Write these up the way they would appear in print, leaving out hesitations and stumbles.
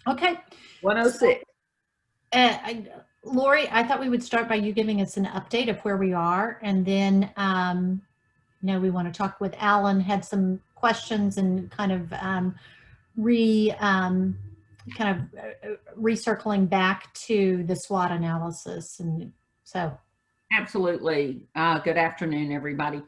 Okay. 106. Lori, I thought we would start by you giving us an update of where we are, and then we want to talk with Alan. Had some questions and kind of recircling back to the SWOT analysis, and so. Absolutely. Good afternoon, everybody.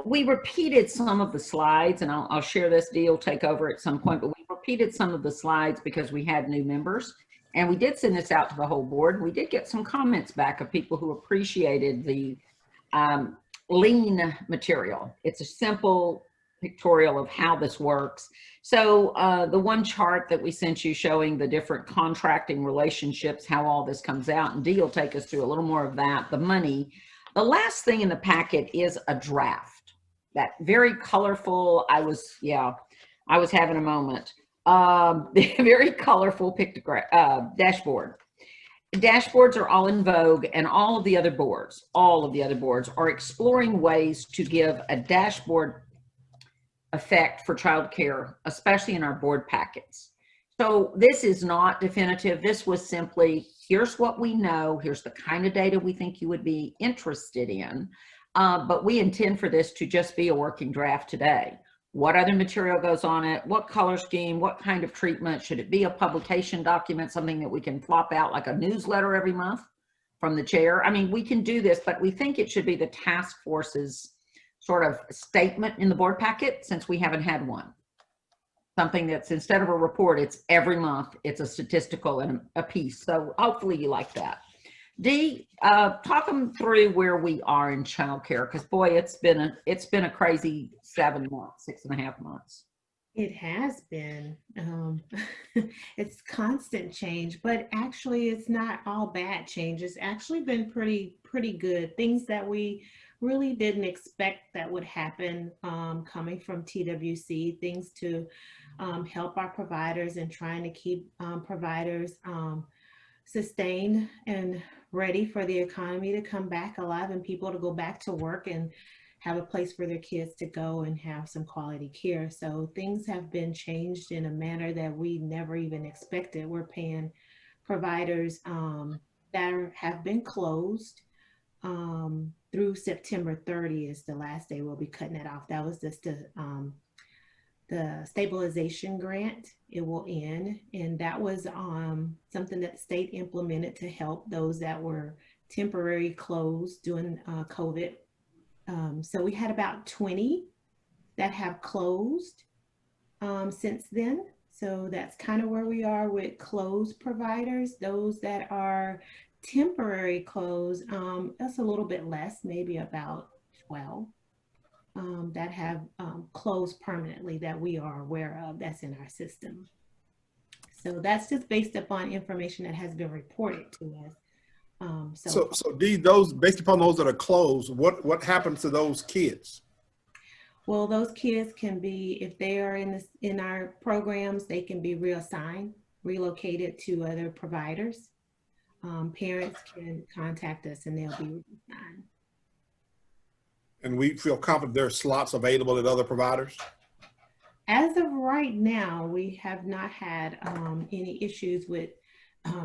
We repeated some of the slides, and I'll share this. Deal take over at some point, but we repeated some of the slides because we had new members, and we did send this out to the whole board. We did get some comments back of people who appreciated the lean material. It's a simple pictorial of how this works. So the one chart that we sent you showing the different contracting relationships, how all this comes out, and Dee will take us through a little more of that, the money. The last thing in the packet is a draft. That very colorful, I was having a moment. Very colorful dashboard. Dashboards are all in vogue, and all of the other boards are exploring ways to give a dashboard effect for childcare, especially in our board packets. So this is not definitive. This was simply, here's what we know, here's the kind of data we think you would be interested in, but we intend for this to just be a working draft today. What other material goes on it? What color scheme? What kind of treatment? Should it be a publication document, something that we can flop out like a newsletter every month from the chair? I mean, we can do this, but we think it should be the task force's sort of statement in the board packet, since we haven't had one. Something that's, instead of a report, it's every month, it's a statistical and a piece. So hopefully you like that. Dee, talk them through where we are in childcare, because boy, it's been a crazy 7 months, 6.5 months. It has been. It's constant change, but actually it's not all bad change. It's actually been pretty good. Things that we really didn't expect that would happen coming from TWC, things to help our providers and trying to keep providers sustained and ready for the economy to come back alive and people to go back to work and have a place for their kids to go and have some quality care. So things have been changed in a manner that we never even expected. We're paying providers that have been closed through September 30th is the last day we'll be cutting it off. That was just the stabilization grant. It will end, and that was something that the state implemented to help those that were temporarily closed during COVID. So we had about 20 that have closed since then. So that's kind of where we are with closed providers. Those that are temporary closed, that's a little bit less, maybe about 12 that have closed permanently that we are aware of, that's in our system. So that's just based upon information that has been reported to us. So Dee, those, based upon those that are closed, what happens to those kids? Well, those kids can be, if they are in our programs, they can be reassigned, relocated to other providers. Parents can contact us and they'll be reassigned. And we feel confident there are slots available at other providers? As of right now, we have not had any issues with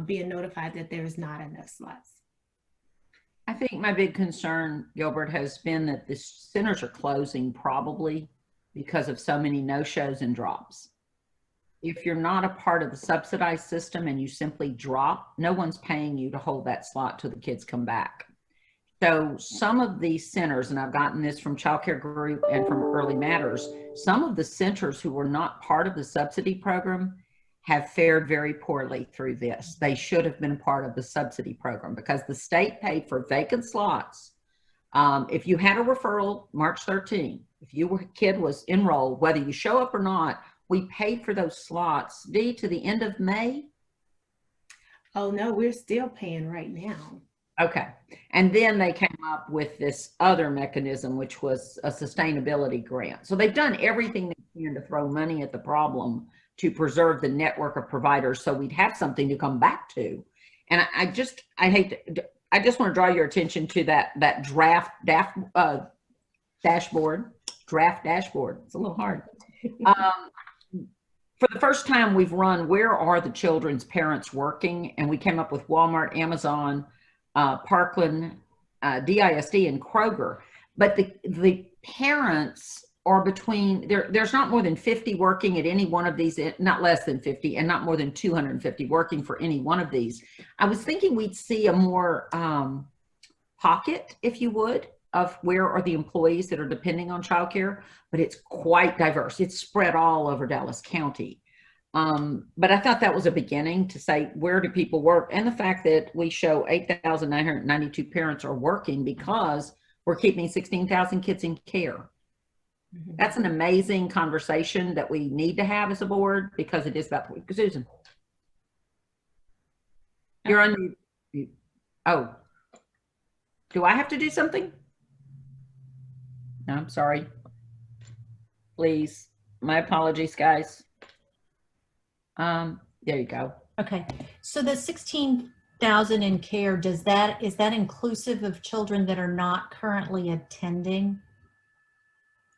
being notified that there's not enough slots. I think my big concern, Gilbert, has been that the centers are closing probably because of so many no-shows and drops. If you're not a part of the subsidized system and you simply drop, no one's paying you to hold that slot till the kids come back. So some of these centers, and I've gotten this from Childcare Group and from Early Matters, some of the centers who were not part of the subsidy program have fared very poorly through this. They should have been part of the subsidy program because the state paid for vacant slots. If you had a referral March 13, if your kid was enrolled, whether you show up or not, we paid for those slots, Dee, to the end of May? Oh no, we're still paying right now. Okay. And then they came up with this other mechanism, which was a sustainability grant. So they've done everything they can to throw money at the problem to preserve the network of providers so we'd have something to come back to. And I just want to draw your attention to that draft dashboard. It's a little hard. for the first time, we've run where are the children's parents working, and we came up with Walmart, Amazon, Parkland, DISD, and Kroger. But the parents are between there's not more than 50 working at any one of these, not less than 50, and not more than 250 working for any one of these. I was thinking we'd see a more pocket, if you would, of where are the employees that are depending on childcare, but it's quite diverse. It's spread all over Dallas County. But I thought that was a beginning to say, where do people work? And the fact that we show 8,992 parents are working because we're keeping 16,000 kids in care. That's an amazing conversation that we need to have as a board, because it is about, Susan. You're on mute. Oh, do I have to do something? No, I'm sorry. Please, my apologies, guys. There you go. Okay, so the 16,000 in care, is that inclusive of children that are not currently attending?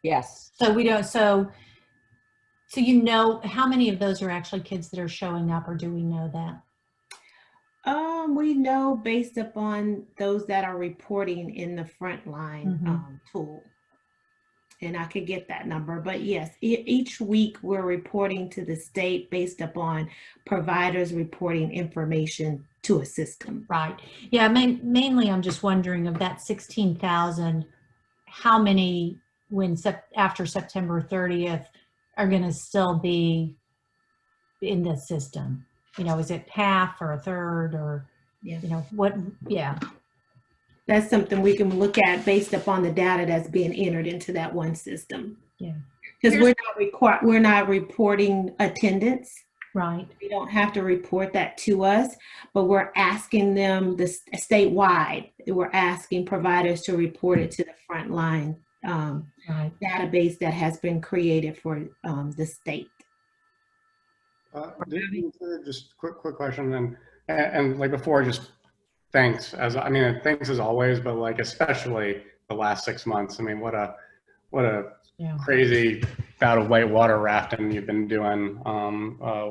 Yes. So we don't, so you know, how many of those are actually kids that are showing up, or do we know that? We know based upon those that are reporting in the frontline tool. And I could get that number, but yes, each week we're reporting to the state based upon providers reporting information to a system. Right. Yeah, mainly I'm just wondering, of that 16,000, how many after September 30th are going to still be in the system? You know, is it half or a third, or, you know, what? Yeah. That's something we can look at based upon the data that's being entered into that one system. Yeah. Because we're not reporting attendance. Right. They don't have to report that to us, but we're asking them statewide. We're asking providers to report it to the frontline database that has been created for the state. Just quick question, and like before, just thanks thanks as always, but like especially the last 6 months. I mean, what a crazy bout of whitewater rafting you've been doing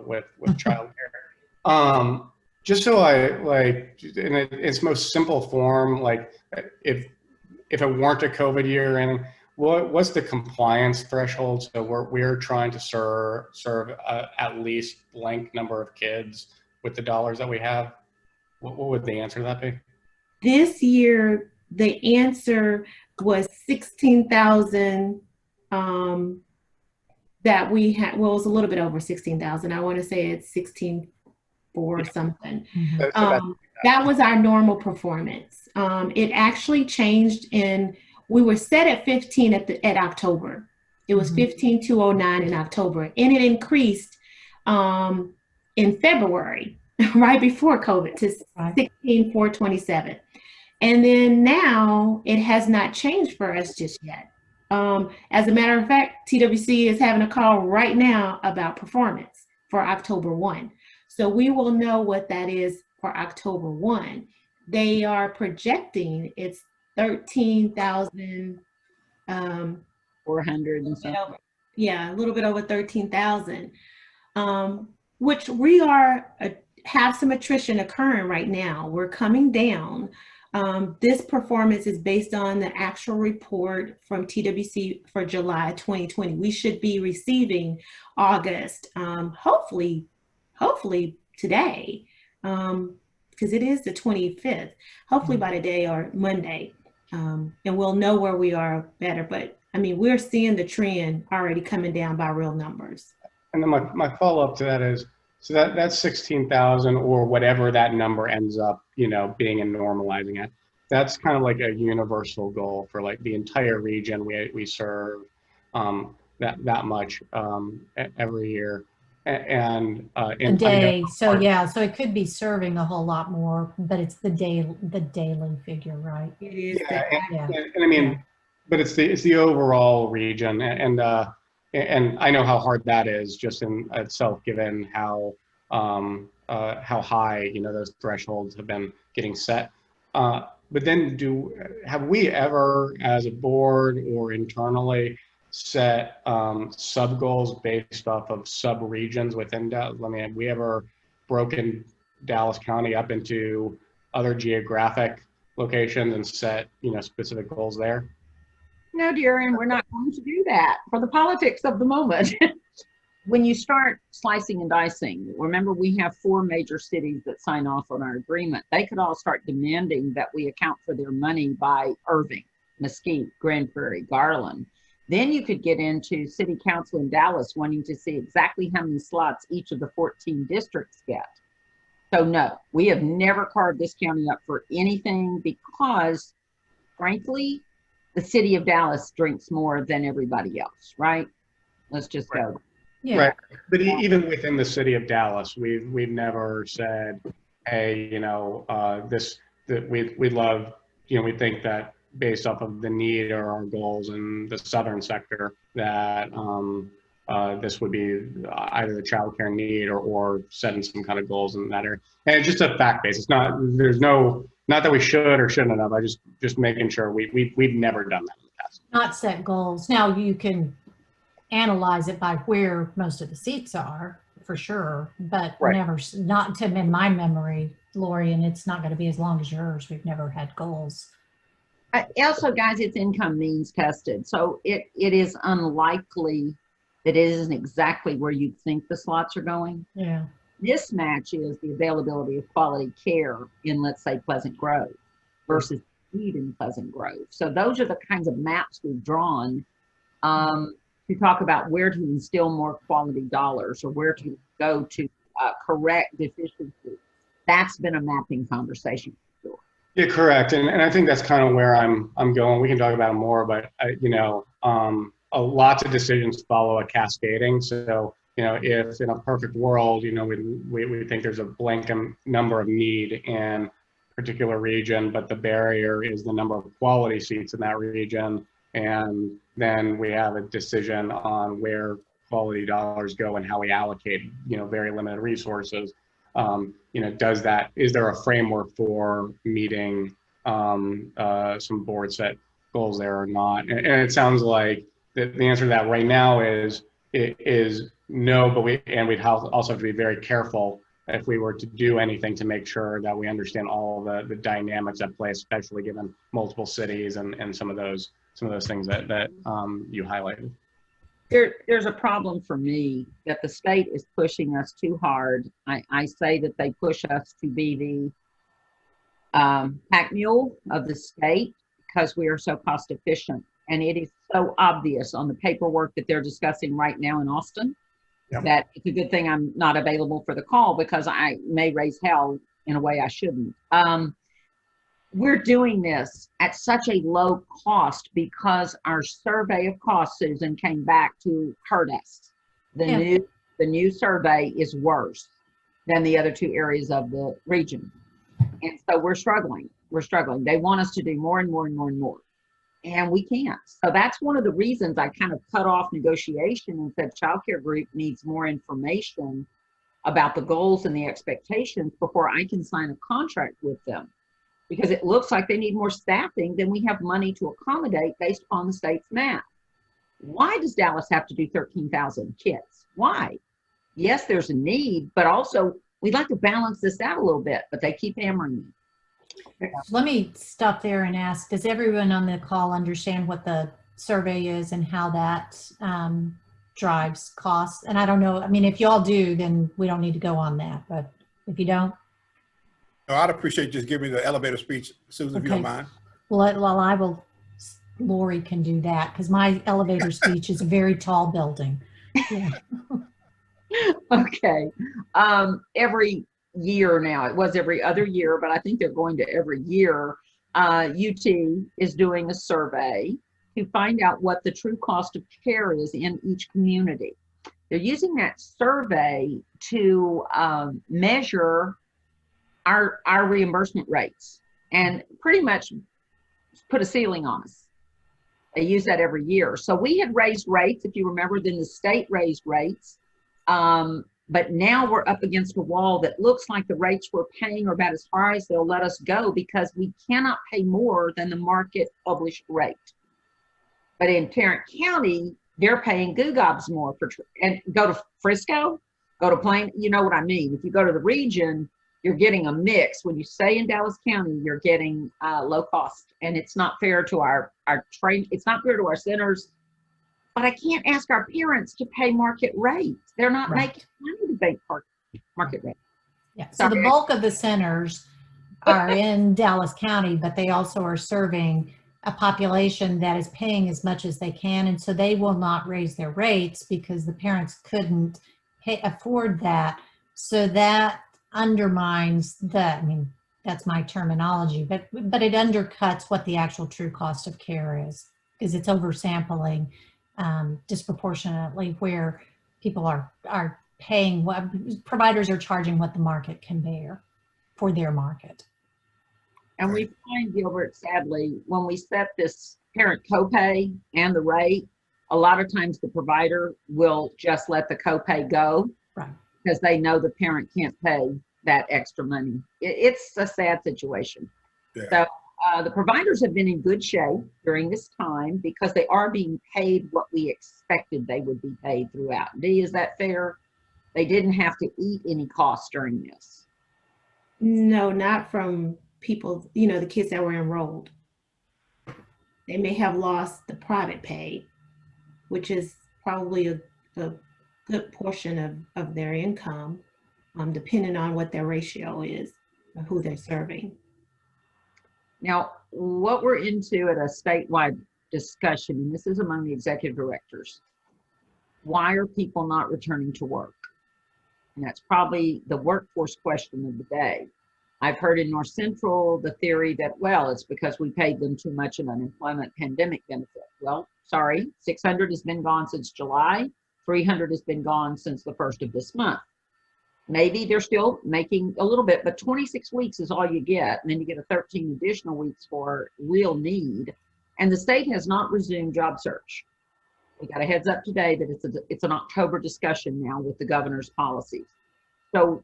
with childcare. Just so I like in its most simple form, like if it weren't a COVID year, and what's the compliance threshold? So we're trying to serve at least blank number of kids with the dollars that we have. What would the answer to that be? This year, the answer was 16,000 that we had. Well, it was a little bit over 16,000. I want to say it's 16,400 something. That was our normal performance. It actually changed we were set at 15 at October. It was 15,209 in October, and it increased in February, right before COVID, to 16,427. And then now it has not changed for us just yet. As a matter of fact, TWC is having a call right now about performance for October 1. So we will know what that is for October 1. They are projecting it's 13,000. 400 and something. Yeah, a little bit over 13,000, which we have some attrition occurring right now. We're coming down. This performance is based on the actual report from TWC for July 2020. We should be receiving August, hopefully today, because it is the 25th, hopefully by today or Monday, and we'll know where we are better. But I mean, we're seeing the trend already coming down by real numbers. And then my follow-up to that is, so that's 16,000 or whatever that number ends up, being and normalizing it. That's kind of like a universal goal for like the entire region we serve, that much every year. And a day. So it could be serving a whole lot more, but it's the daily figure, right? It is. And I mean, but it's the overall region, and I know how hard that is just in itself, given how high those thresholds have been getting set. But then have we ever, as a board or internally, set sub goals based off of sub regions within Dallas? I mean, have we ever broken Dallas County up into other geographic locations and set, specific goals there? No, dear, and we're not going to do that for the politics of the moment. When you start slicing and dicing, remember we have 4 major cities that sign off on our agreement. They could all start demanding that we account for their money by Irving, Mesquite, Grand Prairie, Garland. Then you could get into city council in Dallas wanting to see exactly how many slots each of the 14 districts get. So no, we have never carved this county up for anything because, frankly, the city of Dallas drinks more than everybody else, right? Let's just go. Yeah. Right. But even within the city of Dallas, we've never said, hey, we love, we think that based off of the need or our goals in the southern sector that this would be either the childcare need or setting some kind of goals in that area. And it's just a fact base. It's not, not that we should or shouldn't have. I just making sure we've never done that in the past. Not set goals. Now you can analyze it by where most of the seats are for sure, but Right. never, not to in my memory, Lori, and it's not going to be as long as yours. We've never had goals. Also, guys, it's income means tested. So it is unlikely that it isn't exactly where you think the slots are going. Yeah. Mismatch is the availability of quality care in, let's say, Pleasant Grove versus need in Pleasant Grove. So those are the kinds of maps we've drawn to talk about where to instill more quality dollars or where to go to correct deficiencies. That's been a mapping conversation. Yeah, correct. And I think that's kind of where I'm going. We can talk about it more, but lots of decisions follow a cascading. So, if in a perfect world, we think there's a blank number of need in a particular region, but the barrier is the number of quality seats in that region. And then we have a decision on where quality dollars go and how we allocate, very limited resources. Is there a framework for meeting some board set goals there or not? And it sounds like the answer to that right now is no, but we'd also have to be very careful if we were to do anything to make sure that we understand all the dynamics at play, especially given multiple cities and some of those things that you highlighted. There's a problem for me that the state is pushing us too hard. I say that they push us to be the pack mule of the state because we are so cost efficient. And it is so obvious on the paperwork that they're discussing right now in Austin that it's a good thing I'm not available for the call because I may raise hell in a way I shouldn't. We're doing this at such a low cost because our survey of costs, Susan, came back to hurt us. The new survey is worse than the other 2 areas of the region. And so we're struggling. They want us to do more and more and more and more. And we can't. So that's one of the reasons I kind of cut off negotiation and said childcare group needs more information about the goals and the expectations before I can sign a contract with them. Because it looks like they need more staffing than we have money to accommodate based on the state's map. Why does Dallas have to do 13,000 kids? Why? Yes, there's a need, but also we'd like to balance this out a little bit, but they keep hammering me. Let me stop there and ask, does everyone on the call understand what the survey is and how that drives costs? And I don't know, I mean, if y'all do, then we don't need to go on that, but if you don't. No, I'd appreciate just giving me the elevator speech, Susan, if you don't mind. Well, I will, Lori can do that because my elevator speech is a very tall building. Yeah. Okay. Every year now, it was every other year, but I think they're going to every year. UT is doing a survey to find out what the true cost of care is in each community. They're using that survey to measure our reimbursement rates and pretty much put a ceiling on us. They use that every year. So we had raised rates, if you remember, then the state raised rates. But now we're up against a wall that looks like the rates we're paying are about as far as they'll let us go because we cannot pay more than the market published rate. But in Tarrant County, they're paying goo gobs more for, and go to Frisco, go to Plain, you know what I mean? If you go to the region, you're getting a mix. When you stay in Dallas County, you're getting low cost, and it's not fair to our train. It's not fair to our centers, but I can't ask our parents to pay market rates. They're not Right. making money to pay market rate. Yeah. So the Sorry. bulk of the centers are in Dallas County, but they also are serving a population that is paying as much as they can. And so they will not raise their rates because the parents couldn't afford that. So that undermines I mean, that's my terminology, but it undercuts what the actual true cost of care is, because it's oversampling disproportionately where people are paying what providers are charging what the market can bear for their market. And we find, Gilbert, sadly, when we set this parent copay and the rate, a lot of times the provider will just let the copay go, Right. because they know the parent can't pay that extra money. It's a sad situation. Yeah. So the providers have been in good shape during this time because they are being paid what we expected they would be paid throughout. Dee, is that fair? They didn't have to eat any costs during this. No, not from people, the kids that were enrolled. They may have lost the private pay, which is probably a good portion of their income, depending on what their ratio is, or who they're serving. Now, what we're into at a statewide discussion, and this is among the executive directors, why are people not returning to work? And that's probably the workforce question of the day. I've heard in North Central the theory that, well, it's because we paid them too much in unemployment pandemic benefit. Well, sorry, 600 has been gone since July, 300 has been gone since the 1st of this month. Maybe they're still making a little bit, but 26 weeks is all you get. And then you get a 13 additional weeks for real need. And the state has not resumed job search. We got a heads up today that it's an October discussion now with the governor's policies. So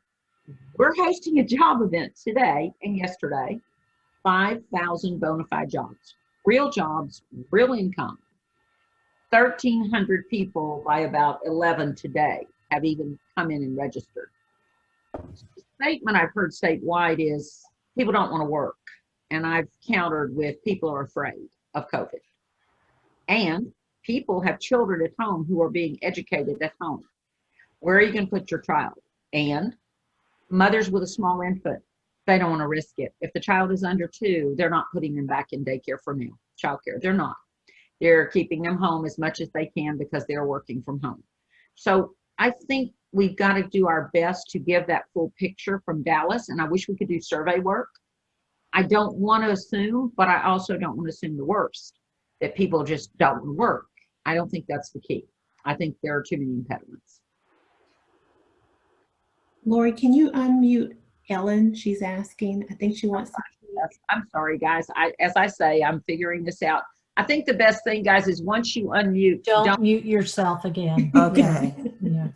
we're hosting a job event today and yesterday, 5,000 bona fide jobs, real income. 1,300 people by about 11 today have even come in and registered. The statement I've heard statewide is people don't want to work. And I've countered with people are afraid of COVID. And people have children at home who are being educated at home. Where are you going to put your child? And mothers with a small infant, they don't want to risk it. If the child is under 2, they're not putting them back in daycare for now, childcare. They're not. They're keeping them home as much as they can because they're working from home. So I think we've got to do our best to give that full picture from Dallas. And I wish we could do survey work. I don't want to assume, but I also don't want to assume the worst, that people just don't want to work. I don't think that's the key. I think there are too many impediments. Lori, can you unmute Ellen? She's asking. I think she wants to. I'm sorry, guys. As I say, I'm figuring this out. I think the best thing, guys, is once you unmute, Don't mute yourself again. Okay. Yeah.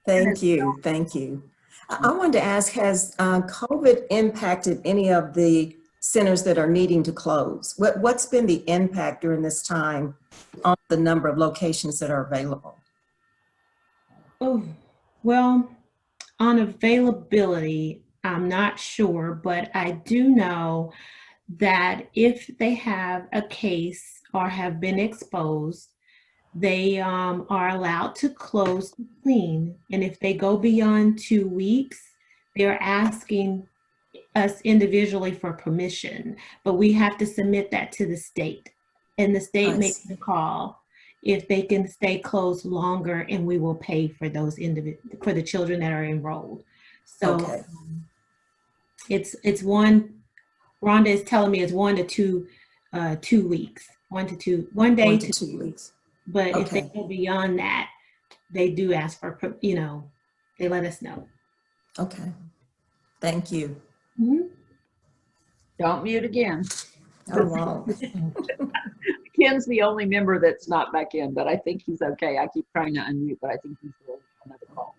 Thank you. Thank you. I wanted to ask, has COVID impacted any of the centers that are needing to close? What's been the impact during this time on the number of locations that are available? Oh, well, on availability, I'm not sure, but I do know that if they have a case or have been exposed, they are allowed to close to clean. And if they go beyond 2 weeks, they're asking us individually for permission, but we have to submit that to the state. And the state makes the call if they can stay closed longer, and we will pay for those for the children that are enrolled. So Okay. it's one. Rhonda is telling me it's 1 to 2 weeks, 1 to 2, 1 day 1 to 2 weeks. But if they Okay. go beyond that, they do ask for, they let us know. Okay. Thank you. Mhm. don't mute again. I won't. Ken's the only member that's not back in, but I think he's okay. I keep trying to unmute, but I think he's on another call.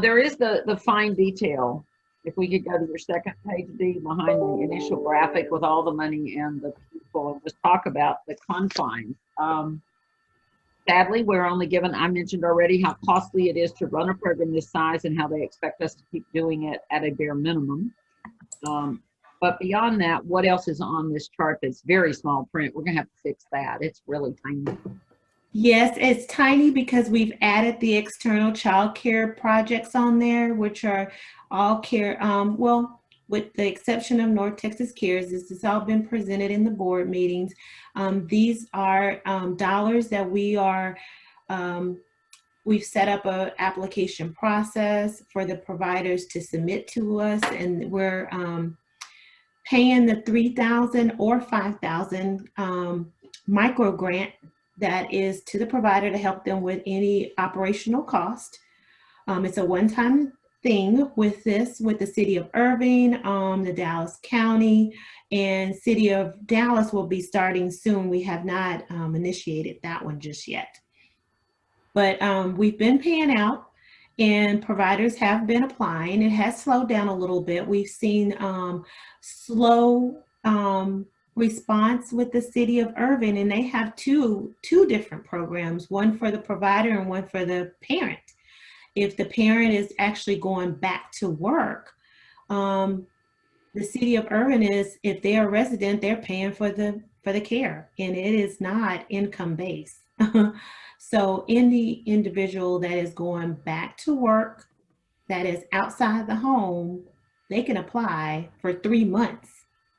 There is the fine detail. If we could go to your second page, D, behind the initial graphic with all the money and the people, and just talk about the confines Sadly, we're only given, I mentioned already how costly it is to run a program this size and how they expect us to keep doing it at a bare minimum. But beyond that, what else is on this chart that's very small print? We're going to have to fix that. It's really tiny. Yes, it's tiny because we've added the external child care projects on there, which are all care, well, with the exception of North Texas Cares, this has all been presented in the board meetings. These are dollars that we are, we've set up a application process for the providers to submit to us, and we're paying the $3,000 or $5,000 micro grant that is to the provider to help them with any operational cost. It's a one-time thing with this, with the city of Irving, the Dallas County, and city of Dallas will be starting soon. We have not initiated that one just yet. But we've been paying out and providers have been applying. It has slowed down a little bit. We've seen slow response with the city of Irving, and they have two different programs, one for the provider and one for the parent. If the parent is actually going back to work, the city of Irving is, if they're a resident, they're paying for the care, and it is not income based. So any individual that is going back to work that is outside the home, they can apply for 3 months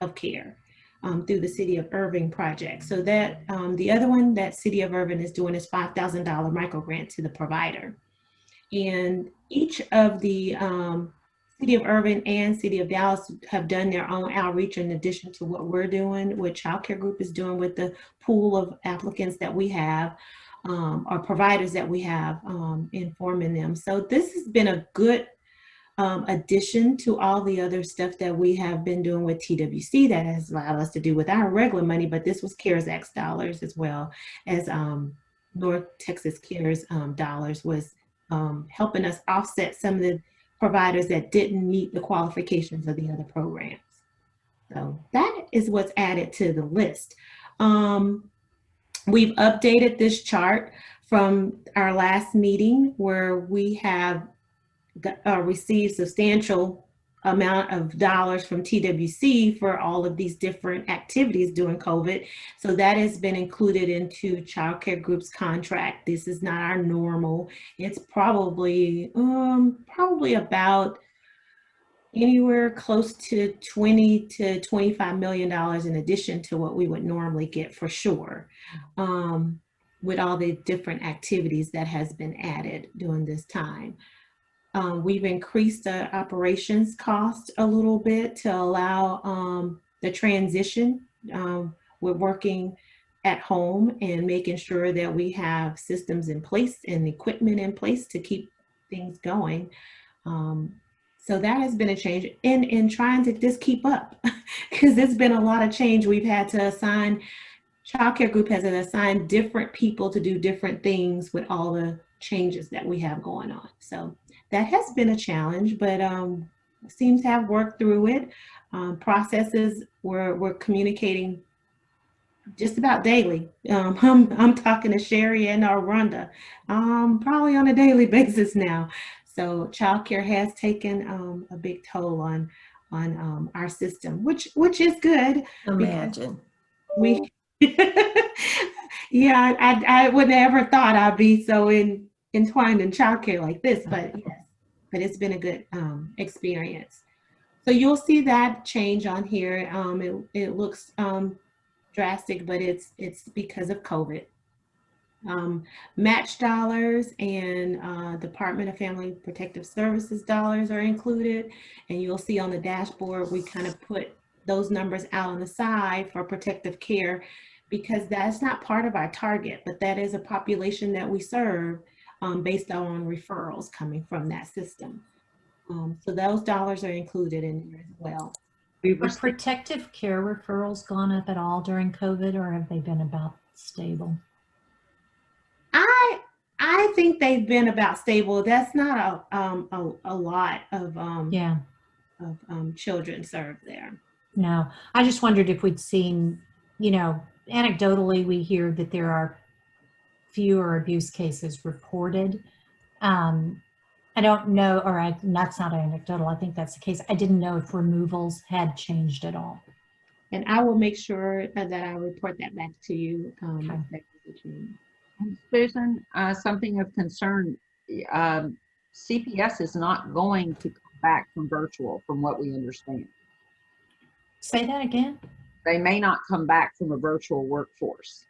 of care through the City of Irving project. So that the other one that City of Irving is doing is $5,000 micro grant to the provider. And each of the City of Irving and City of Dallas have done their own outreach in addition to what we're doing, what Childcare Group is doing with the pool of applicants that we have, or providers that we have, informing them. So this has been a good addition to all the other stuff that we have been doing with TWC that has allowed us to do with our regular money, but this was CARES Act dollars as well as North Texas Cares dollars was helping us offset some of the providers that didn't meet the qualifications of the other programs. So that is what's added to the list. We've updated this chart from our last meeting where we have received substantial amount of dollars from TWC for all of these different activities during COVID. So that has been included into Childcare Group's contract. This is not our normal. It's probably about anywhere close to $20 to $25 million in addition to what we would normally get for sure, with all the different activities that has been added during this time. We've increased the operations cost a little bit to allow the transition. We're working at home and making sure that we have systems in place and equipment in place to keep things going. So that has been a change in trying to just keep up because there's been a lot of change. We've had to assign, Childcare Group has assigned different people to do different things with all the changes that we have going on. So that has been a challenge, but seems to have worked through it. Processes we're communicating just about daily. I'm talking to Sherry and Rhonda probably on a daily basis now. So childcare has taken a big toll on our system, which is good. Imagine. We, yeah, I would never thought I'd be so entwined in childcare like this, but yes, but it's been a good experience. So you'll see that change on here. It looks drastic, but it's because of COVID. Match dollars and Department of Family Protective Services dollars are included. And you'll see on the dashboard, we kind of put those numbers out on the side for protective care because that's not part of our target, but that is a population that we serve based on referrals coming from that system. So those dollars are included in there as well. Have protective care referrals gone up at all during COVID, or have they been about stable? I think they've been about stable. That's not a lot of children served there. No, I just wondered if we'd seen, anecdotally, we hear that there are fewer abuse cases reported. I don't know, that's not anecdotal. I think that's the case. I didn't know if removals had changed at all. And I will make sure that I report that back to you. Okay. Susan, something of concern, CPS is not going to come back from virtual, from what we understand. Say that again? They may not come back from a virtual workforce.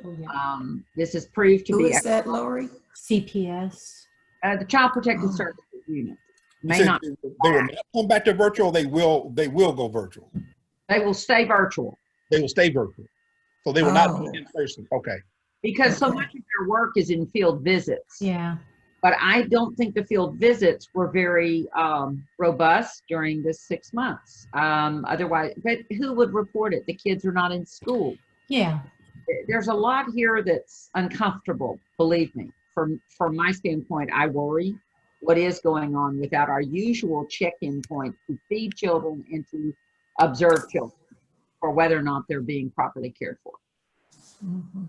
Oh, yeah. This is proved to Who be is that, Lori? the CPS. Child Protective Oh. Services Unit. You May said not. they will not come back to virtual. They will go virtual. They will stay virtual They will stay virtual. So they will not Oh. be in person. Okay. because so Okay. much of their work is in field visits. Yeah. But I don't think the field visits were very robust during this 6 months. Otherwise, but who would report it? The kids are not in school. Yeah. There's a lot here that's uncomfortable, believe me. From my standpoint, I worry what is going on without our usual check-in point to feed children and to observe children for whether or not they're being properly cared for. Mhm.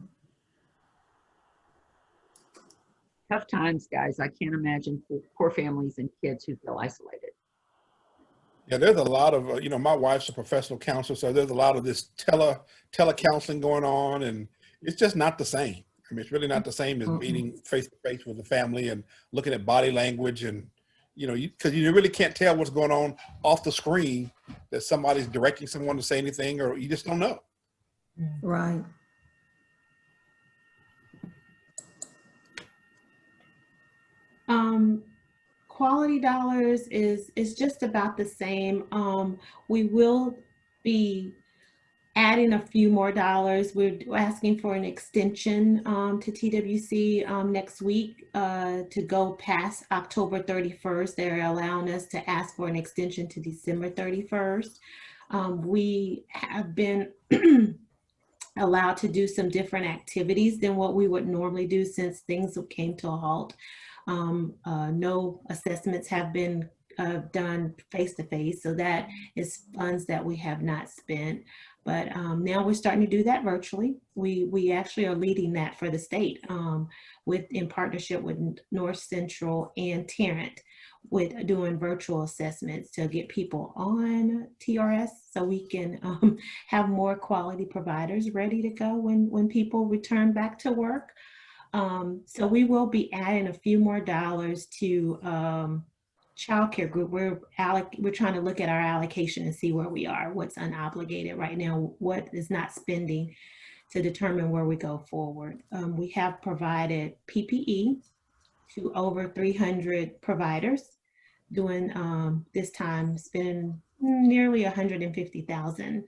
Tough times, guys. I can't imagine poor families and kids who feel isolated. Yeah, there's a lot of, my wife's a professional counselor, so there's a lot of this telecounseling going on, and it's just not the same. I mean, it's really not the same as meeting face to face with the family and looking at body language and, because you really can't tell what's going on off the screen, that somebody's directing someone to say anything, or you just don't know. Right. Quality dollars is just about the same. We will be adding a few more dollars. We're asking for an extension to TWC next week to go past October 31st. They're allowing us to ask for an extension to December 31st. We have been allowed to do some different activities than what we would normally do since things came to a halt. No assessments have been done face-to-face, so that is funds that we have not spent. But now we're starting to do that virtually. We actually are leading that for the state in partnership with North Central and Tarrant, with doing virtual assessments to get people on TRS so we can have more quality providers ready to go when people return back to work. So we will be adding a few more dollars to childcare group. We're trying to look at our allocation and see where we are, what's unobligated right now, what is not spending, to determine where we go forward. We have provided PPE to over 300 providers doing this time, spending nearly 150,000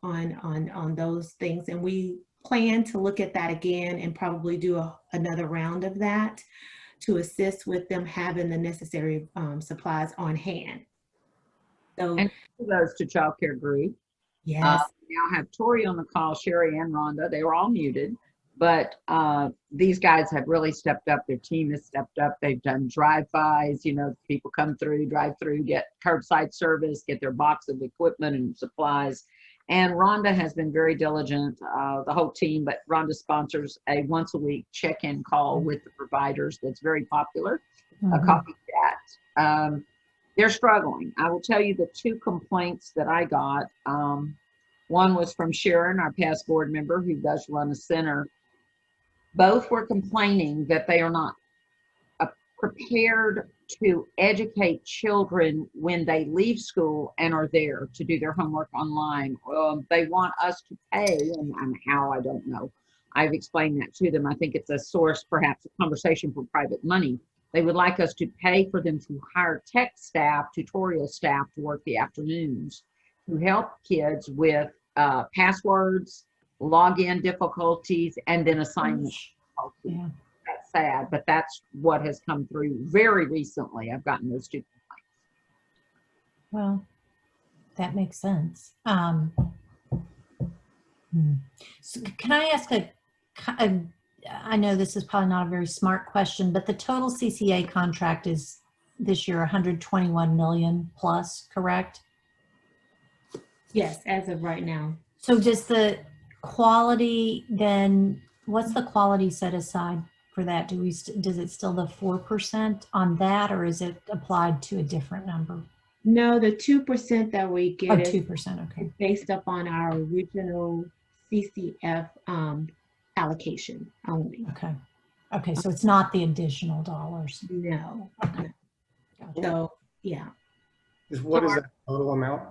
on those things. And we plan to look at that again and probably do another round of that to assist with them having the necessary supplies on hand. So, And those to childcare group. yes. We now have Tori on the call, Sherry and Rhonda. They were all muted, but these guys have really stepped up. Their team has stepped up. They've done drive-bys. People come through, drive through, get curbside service, get their box of equipment and supplies. And Rhonda has been very diligent, the whole team, but Rhonda sponsors a once a week check-in call with the providers that's very popular, a coffee chat. They're struggling. I will tell you the two complaints that I got. One was from Sharon, our past board member who does run a center. Both were complaining that they are not prepared to educate children when they leave school and are there to do their homework online. They want us to pay, and how, I don't know. I've explained that to them. I think it's a source, perhaps a conversation for private money. They would like us to pay for them to hire tech staff, tutorial staff to work the afternoons to help kids with passwords, login difficulties, and then assignment difficulties. Yeah. That's sad, but that's what has come through very recently. I've gotten those two complaints. Well, that makes sense. So can I ask I know this is probably not a very smart question, but the total CCA contract is this year 121 million plus, correct? Yes, as of right now. So does the quality, then what's the quality set aside for that? Does it still the 4% on that, or is it applied to a different number? No, the 2% that we Oh, get is 2%, okay. based upon our original CCF allocation only. Okay. Okay, so it's not the additional dollars. No. Okay. Gotcha. So, yeah. What is that total amount?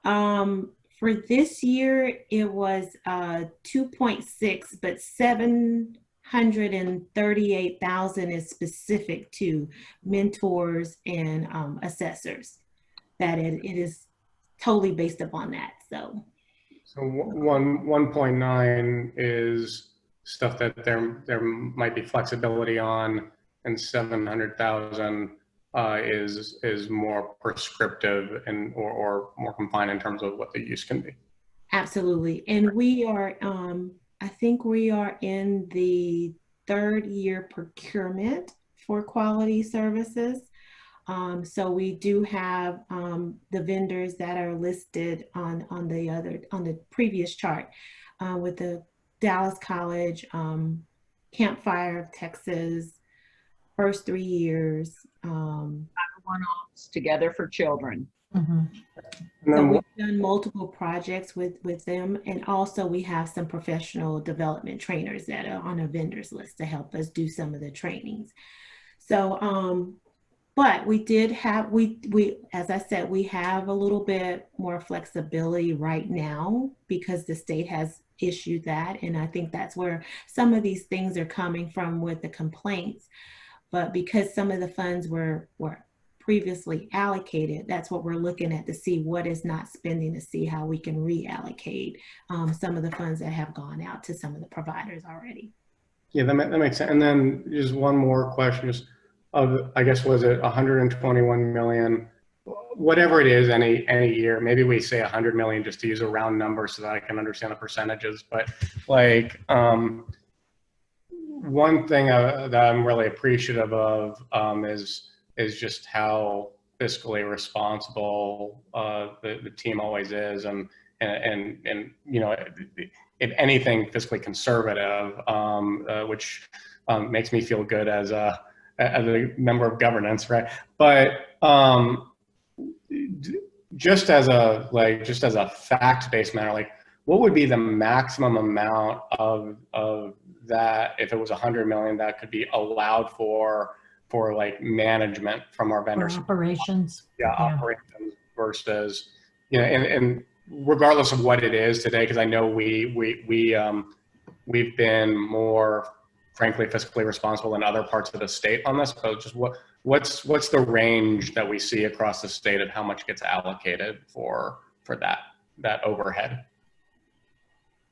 For this year, it was 2.6, but 738,000 is specific to mentors and assessors. That it is totally based upon that. So 1.9 is stuff that there might be flexibility on, and 700,000 is more prescriptive and or more confined in terms of what the use can be. absolutely. And we are, I think we are in the 3rd year procurement for quality services. So we do have the vendors that are listed on the previous chart with the Dallas College, Campfire of Texas, first 3 years. One-offs Together for Children. Mhm. So we've done multiple projects with them, and also we have some professional development trainers that are on a vendors list to help us do some of the trainings. So, but we did have, as I said, we have a little bit more flexibility right now because the state has issued that. And I think that's where some of these things are coming from with the complaints. But because some of the funds were previously allocated, that's what we're looking at to see what is not spending, to see how we can reallocate some of the funds that have gone out to some of the providers already. Yeah, that makes sense. And then just one more question, just I guess, was it 121 million, whatever it is, any year, maybe we say 100 million just to use a round number so that I can understand the percentages. But like, one thing that I'm really appreciative of is just how fiscally responsible the team always is, and you know, if anything, fiscally conservative, which makes me feel good as a member of governance, right? But just as a fact-based matter, like, what would be the maximum amount of that, if it was 100 million, that could be allowed for like management from our vendors? Operations. Yeah, operations versus, you know, and regardless of what it is today, because I know we've been more, frankly, fiscally responsible in other parts of the state on this. So just what's the range that we see across the state of how much gets allocated for that overhead?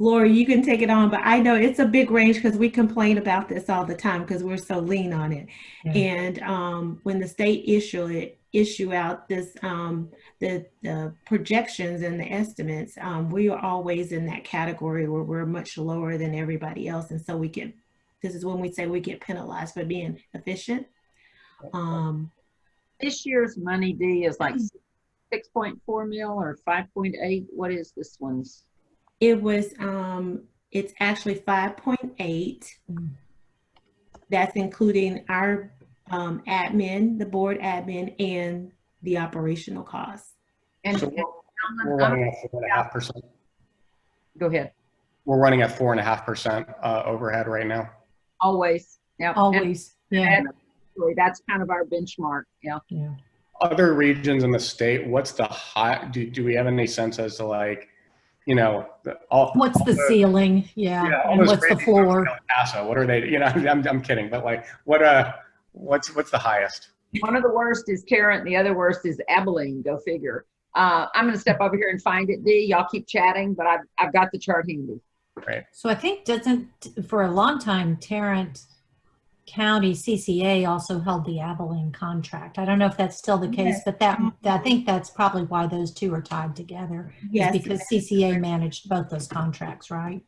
Lori, you can take it on, but I know it's a big range because we complain about this all the time because we're so lean on it. Yeah. And when the state issue out this the projections and the estimates, we are always in that category where we're much lower than everybody else, and so this is when we say we get penalized for being efficient. This year's money, D, is like 6.4 mil or 5.8. What is this one's? It was, it's actually 5.8. That's including our admin, the board admin, and the operational costs. And so we're running at 4.5%. Go ahead. We're running at 4.5% overhead right now. Always. Yeah. Always. And that's kind of our benchmark. Yeah. Yeah. Other regions in the state, what's the high? Do we have any sense as to, like, you know, what's the ceiling? Yeah. And what's the floor? What are they? You know, I'm kidding, but like, what's the highest? One of the worst is Tarrant. The other worst is Abilene. Go figure. I'm going to step over here and find it, D. Y'all keep chatting, but I've got the chart handy. Right. So I think for a long time, Tarrant County CCA also held the Abilene contract. I don't know if that's still the case, but I think that's probably why those two are tied together. Yes, because CCA managed both those contracts, right?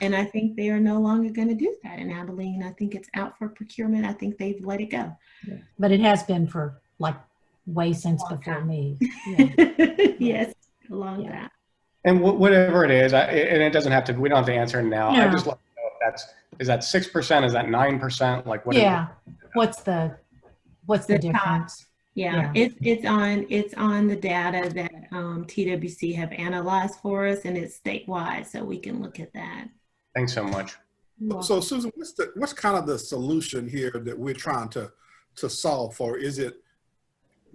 And I think they are no longer going to do that in Abilene. I think it's out for procurement. I think they've let it go. Yeah. But it has been for like way since before me. Yeah. Yes, a long time. And whatever it is, and it doesn't have to, we don't have to answer it now. I No. just like to know if is that 6%? Is that 9%? Like what? Yeah. What's the The top. difference? Yeah, it's on the data that TWC have analyzed for us, and it's statewide, so we can look at that. Thanks so much. So Susan, what's kind of the solution here that we're trying to solve for? Is it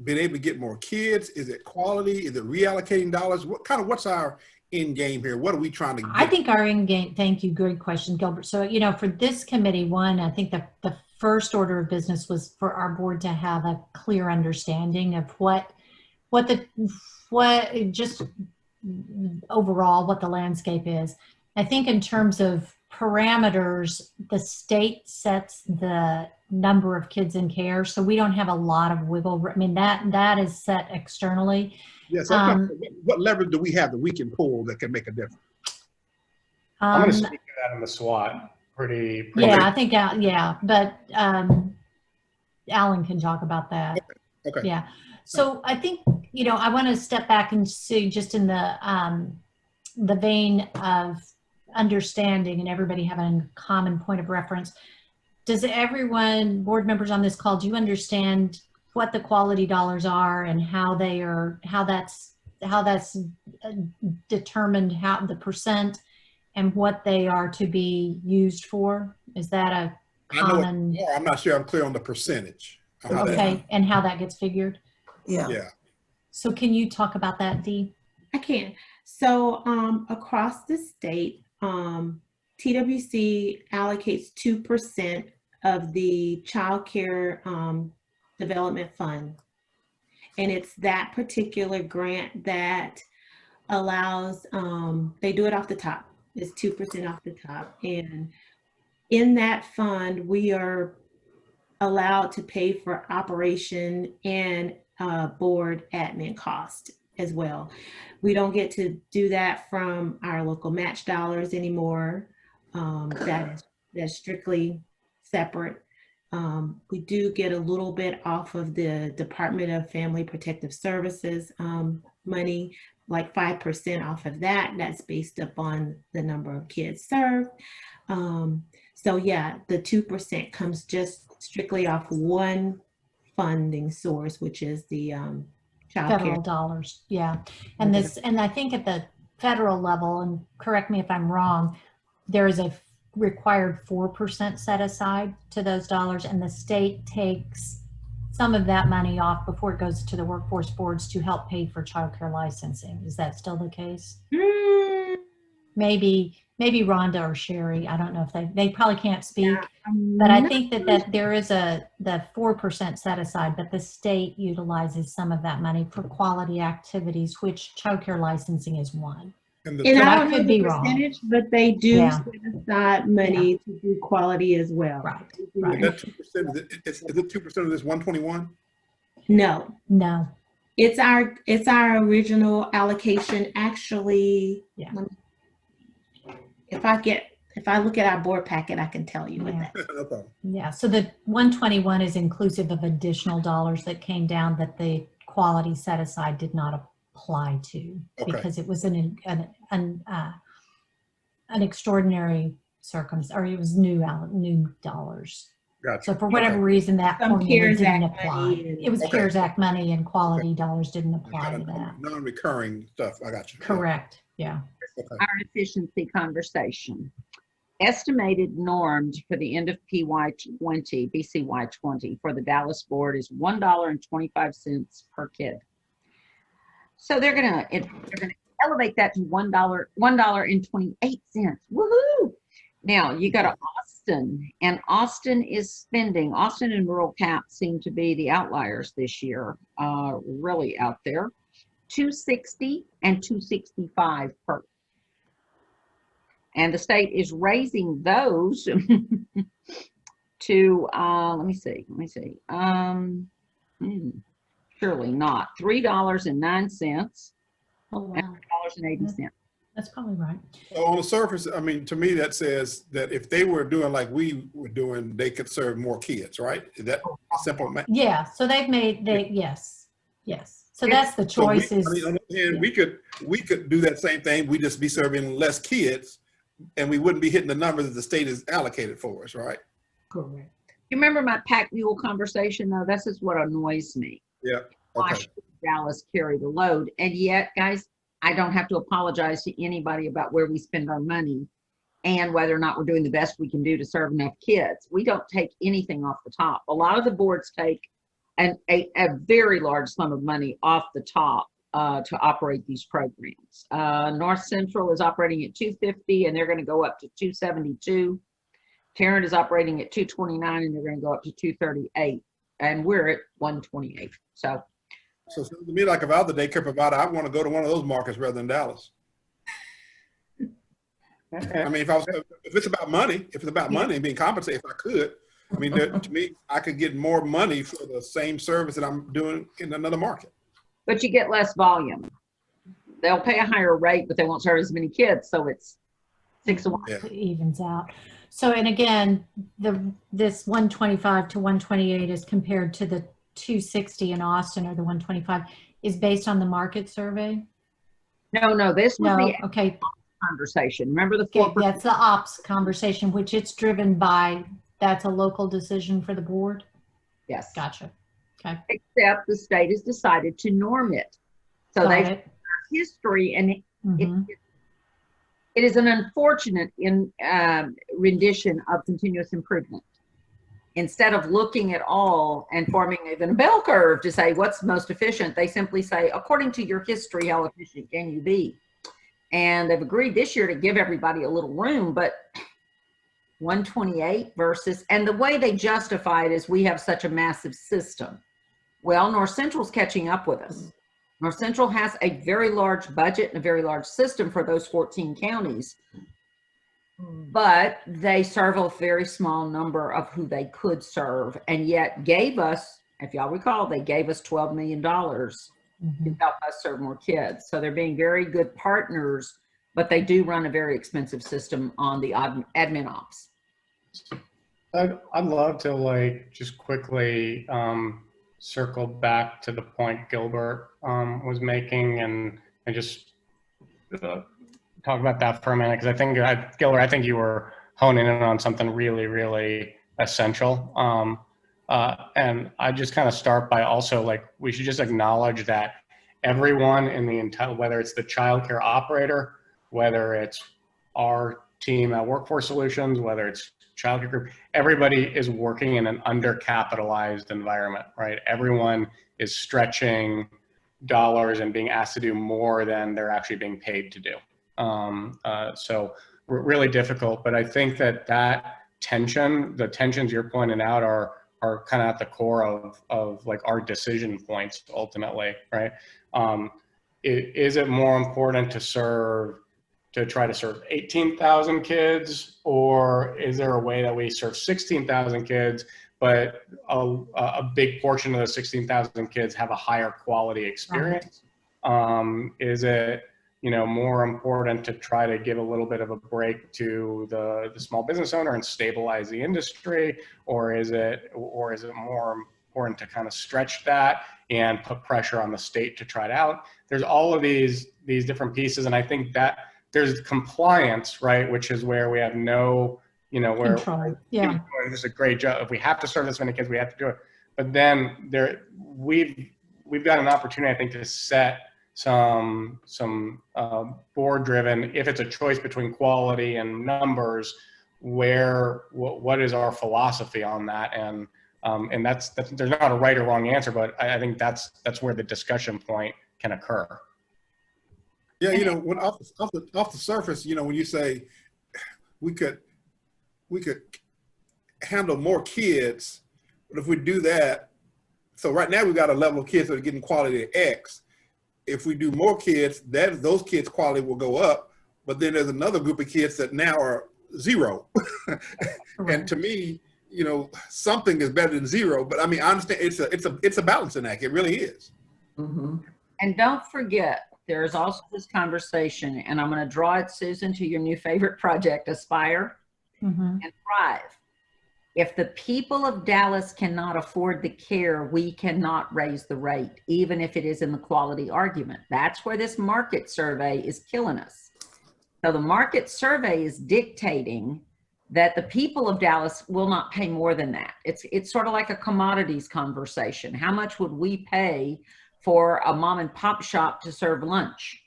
being able to get more kids? Is it quality? Is it reallocating dollars? What's our end game here? What are we trying to get? I think our end game, thank you, great question, Gilbert. So, you know, for this committee, one, I think the first order of business was for our board to have a clear understanding of what just overall what the landscape is. I think in terms of parameters, the state sets the number of kids in care, so we don't have a lot of wiggle room. I mean, that is set externally. Yes. What leverage do we have that we can pull that can make a difference? I'm going to speak to that in the SWOT. Pretty yeah, I think, but Alan can talk about that. Okay. Yeah. So I think, you know, I want to step back and see just in the vein of understanding and everybody having a common point of reference. Does everyone, board members on this call, do you understand what the quality dollars are and how that's determined, how the percent and what they are to be used for? Is that a common? I'm not sure I'm clear on the percentage. Okay, and how that gets figured? Yeah. So can you talk about that, Dee? I can. So across the state, TWC allocates 2% of the child care development fund. And it's that particular grant that allows, they do it off the top. It's 2% off the top. And in that fund, we are allowed to pay for operation and board admin cost as well. We don't get to do that from our local match dollars anymore. That's strictly separate. We do get a little bit off of the Department of Family Protective Services money, like 5% off of that. That's based upon the number of kids served. So yeah, the 2% comes just strictly off one funding source, which is the child Federal care dollars, yeah. And and I think at the federal level, and correct me if I'm wrong, there is a required 4% set aside to those dollars, and the state takes some of that money off before it goes to the workforce boards to help pay for childcare licensing. Is that still the case? Maybe Rhonda or Sherry, I don't know if they probably can't speak, but I think that there is the 4% set aside, but the state utilizes some of that money for quality activities, which childcare licensing is one. And I don't know the wrong. percentage, but they do set aside money to do quality as well. Right. That 2%, is it 2% of this 121? No. It's our original allocation. Actually, if I look at our board packet, I can tell you what that is. No problem. Yeah, so the 121 is inclusive of additional dollars that came down that the quality set aside did not apply to, because it was an extraordinary circumstance, or it was new dollars. Gotcha. So for whatever reason, that formula didn't apply. It was Okay. CARES Act money, and quality dollars didn't apply to that. Non-recurring stuff. I got you. Correct. Yeah. Our efficiency conversation. Estimated norms for the end of BCY 20 for the Dallas board is $1.25 per kid. So they're gonna elevate that to $1.28. Woohoo! Now you go to Austin, and Austin and rural cap seem to be the outliers this year, really out there. $2.60 and $2.65 per. And the state is raising those to, let me see. Surely not. $3.09 Oh, wow. and $3.80. That's probably right. So on the surface, I mean, to me, that says that if they were doing like we were doing, they could serve more kids, right? Is that simple? Yeah. So they've made, yes. So that's the So choice I mean, on the other hand, we could do that same thing. We just be serving less kids, and we wouldn't be hitting the numbers that the state has allocated for us, right? correct. You remember my pack mule conversation though? This is what annoys me. Yeah. Why Okay. should Dallas carry the load? And yet, guys, I don't have to apologize to anybody about where we spend our money and whether or not we're doing the best we can do to serve enough kids. We don't take anything off the top. A lot of the boards take a very large sum of money off the top to operate these programs. North Central is operating at 250 and they're going to go up to 272. Tarrant is operating at 229 and they're going to go up to 238. And we're at 128. So So to me, like if I was the daycare provider, I want to go to one of those markets rather than Dallas. I mean, if it's about money, and being compensated, if I could, I mean, to me, I could get more money for the same service that I'm doing in another market. but you get less volume. They'll pay a higher rate, but they won't serve as many kids. So it's 6 to 1. Yeah. It evens out. So, and again, this 125 to 128 is compared to the 260 in Austin, or the 125 is based on the market survey? No, this was No, the okay. conversation. Remember the Okay, 4%? that's the ops conversation, which it's driven by, that's a local decision for the board? Yes. Gotcha. Okay. Except the state has decided to norm it. So Got they've it. history, and Mhm. it is an unfortunate rendition of continuous improvement. Instead of looking at all and forming even a bell curve to say what's most efficient, they simply say, according to your history, how efficient can you be? And they've agreed this year to give everybody a little room, but 128 versus, and the way they justify it is we have such a massive system. Well, North Central's catching up with us. North Central has a very large budget and a very large system for those 14 counties, but they serve a very small number of who they could serve, and yet gave us, if y'all recall, they gave us $12 million to Mhm. help us serve more kids. So they're being very good partners, but they do run a very expensive system on the admin ops. I'd love to like just quickly circle back to the point Gilbert was making and just talk about that for a minute, because I think, Gilbert, I think you were honing in on something really, really essential. And I just kind of start by also like, we should just acknowledge that everyone in the entire, whether it's the childcare operator, whether it's our team at Workforce Solutions, whether it's childcare group, everybody is working in an undercapitalized environment, right? Everyone is stretching dollars and being asked to do more than they're actually being paid to do. So really difficult, but I think that tension, the tensions you're pointing out are kind of at the core of like our decision points ultimately, right? Is it more important to try to serve 18,000 kids, or is there a way that we serve 16,000 kids, but a big portion of the 16,000 kids have a higher quality experience? Is it, more important to try to give a little bit of a break to the small business owner and stabilize the industry, or is it more important to kind of stretch that and put pressure on the state to try it out? There's all of these different pieces, and I think that there's compliance, right, which is where we have no, where Control. Yeah. it's a great job. If we have to serve this many kids, we have to do it. But then we've got an opportunity, I think, to set some board driven, if it's a choice between quality and numbers, what is our philosophy on that? And that's there's not a right or wrong answer, but I think that's where the discussion point can occur. Yeah, when off the surface, when you say we could handle more kids, but if we do that, so right now we've got a level of kids that are getting quality at X. If we do more kids, those kids' quality will go up, but then there's another group of kids that now are 0. And to me, something is better than 0. But I mean, I understand it's a balancing act. It really is. Mm-hmm. And don't forget, there's also this conversation, and I'm going to draw it, Susan, to your new favorite project, Aspire and Thrive. If the people of Dallas cannot afford the care, we cannot raise the rate, even if it is in the quality argument. That's where this market survey is killing us. So the market survey is dictating that the people of Dallas will not pay more than that. It's sort of like a commodities conversation. How much would we pay for a mom and pop shop to serve lunch?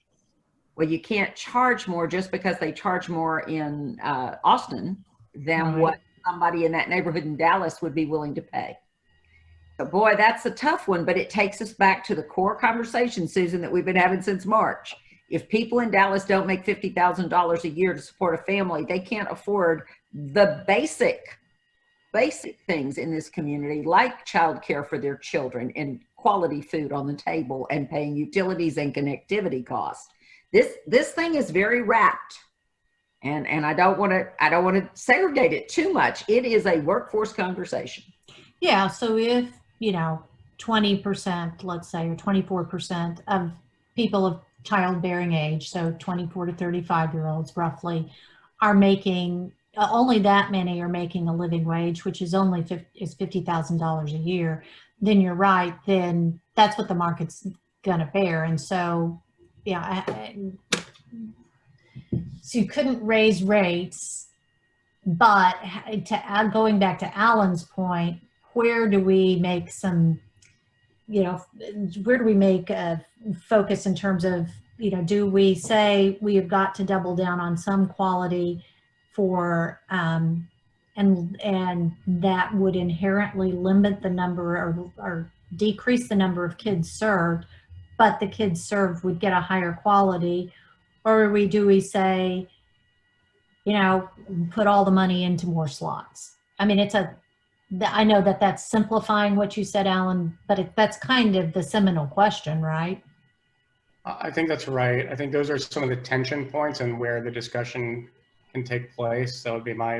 Well, you can't charge more just because they charge more in Austin than what somebody in that neighborhood in Dallas would be willing to pay. So boy, that's a tough one, but it takes us back to the core conversation, Susan, that we've been having since March. If people in Dallas don't make $50,000 a year to support a family, they can't afford the basic things in this community, like childcare for their children and quality food on the table and paying utilities and connectivity costs. This thing is very wrapped. And I don't want to segregate it too much. It is a workforce conversation. Yeah. So if, 20%, let's say, or 24% of people of childbearing age, so 24 to 35-year-olds roughly, are making, only that many are making a living wage, which is only $50,000 a year, then you're right, then that's what the market's going to bear. And so, yeah, so you couldn't raise rates, but going back to Alan's point, where do we make some, where do we make a focus in terms of, do we say we have got to double down on some quality for, and that would inherently limit the number or decrease the number of kids served, but the kids served would get a higher quality? Or do we say, put all the money into more slots? I mean, I know that that's simplifying what you said, Alan, but that's kind of the seminal question, right? I think that's right. I think those are some of the tension points and where the discussion can take place. That would be my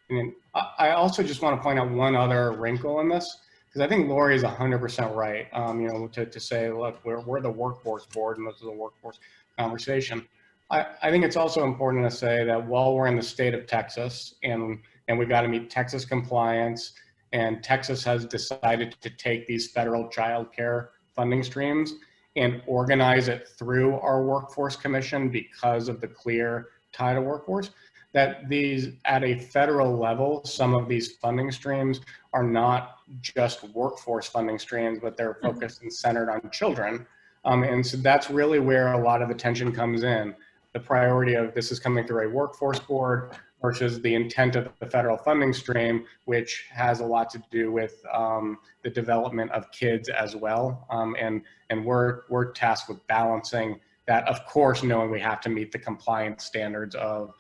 opinion. I also just want to point out one other wrinkle in this, because I think Lori is 100% right. To say, look, we're the workforce board, and this is a workforce conversation. I think it's also important to say that while we're in the state of Texas and we've got to meet Texas compliance, and Texas has decided to take these federal child care funding streams and organize it through our workforce commission because of the clear tie to workforce, that these at a federal level, some of these funding streams are not just workforce funding streams, but they're focused and centered on children. And so that's really where a lot of the tension comes in. The priority of this is coming through a workforce board versus the intent of the federal funding stream, which has a lot to do with the development of kids as well. And we're tasked with balancing that, of course, knowing we have to meet the compliance standards of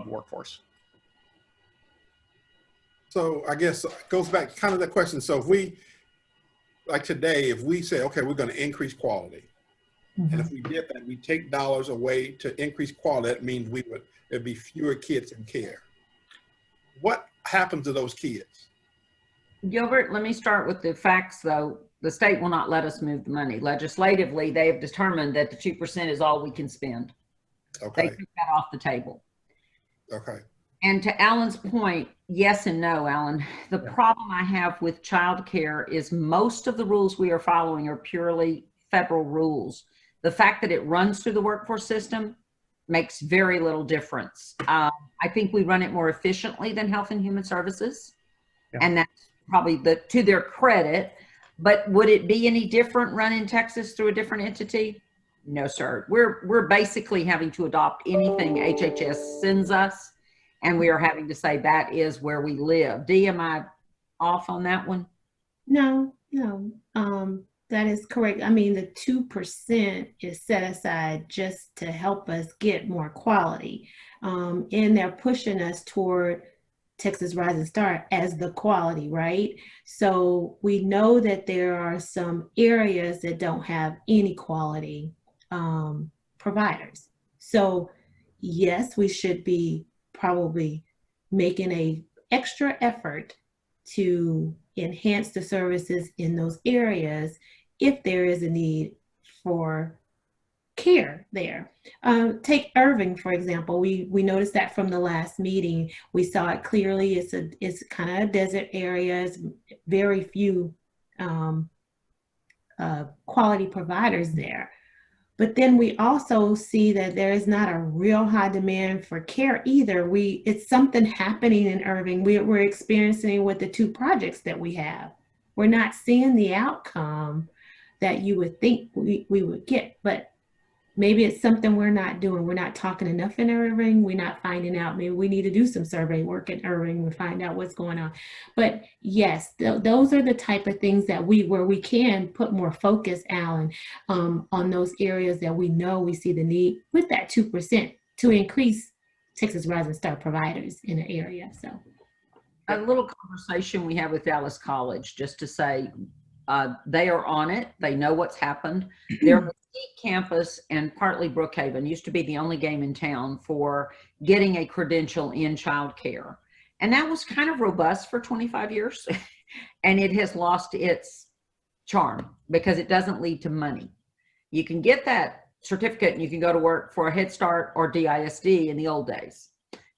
workforce. So I guess it goes back kind of the question. So if we, like today, if we say, okay, we're going to increase quality, and if we did that, we take dollars away to increase quality, that means there'd be fewer kids in care. What happens to those kids? Gilbert, let me start with the facts, though. The state will not let us move the money. Legislatively, they have determined that the 2% is all we can spend. Okay. They took that off the table. Okay. And to Alan's point, yes and no, Alan. The problem I have with childcare is most of the rules we are following are purely federal rules. The fact that it runs through the workforce system makes very little difference. I think we run it more efficiently than Health and Human Services. Yeah. And that's probably to their credit. But would it be any different running Texas through a different entity? No, sir. We're basically having to adopt anything HHS sends us, and we are having to say that is where we live. Dee, am I off on that one? No. That is correct. I mean, the 2% is set aside just to help us get more quality. And they're pushing us toward Texas Rising Star as the quality, right? So we know that there are some areas that don't have any quality providers. So yes, we should be probably making an extra effort to enhance the services in those areas if there is a need for care there. Take Irving, for example. We noticed that from the last meeting. We saw it clearly. It's kind of a desert area. It's very few quality providers there. But then we also see that there is not a real high demand for care either. It's something happening in Irving. We're experiencing with the 2 projects that we have. We're not seeing the outcome that you would think we would get, but maybe it's something we're not doing. We're not talking enough in Irving. We're not finding out. Maybe we need to do some survey work in Irving to find out what's going on. But yes, those are the type of things that where we can put more focus, Alan, on those areas that we know we see the need with that 2% to increase Texas Rising Star providers in the area. So a little conversation we have with Dallas College, just to say, they are on it. They know what's happened. Their Mesquite campus and partly Brookhaven used to be the only game in town for getting a credential in childcare. And that was kind of robust for 25 years. And it has lost its charm because it doesn't lead to money. You can get that certificate and you can go to work for a Head Start or DISD in the old days.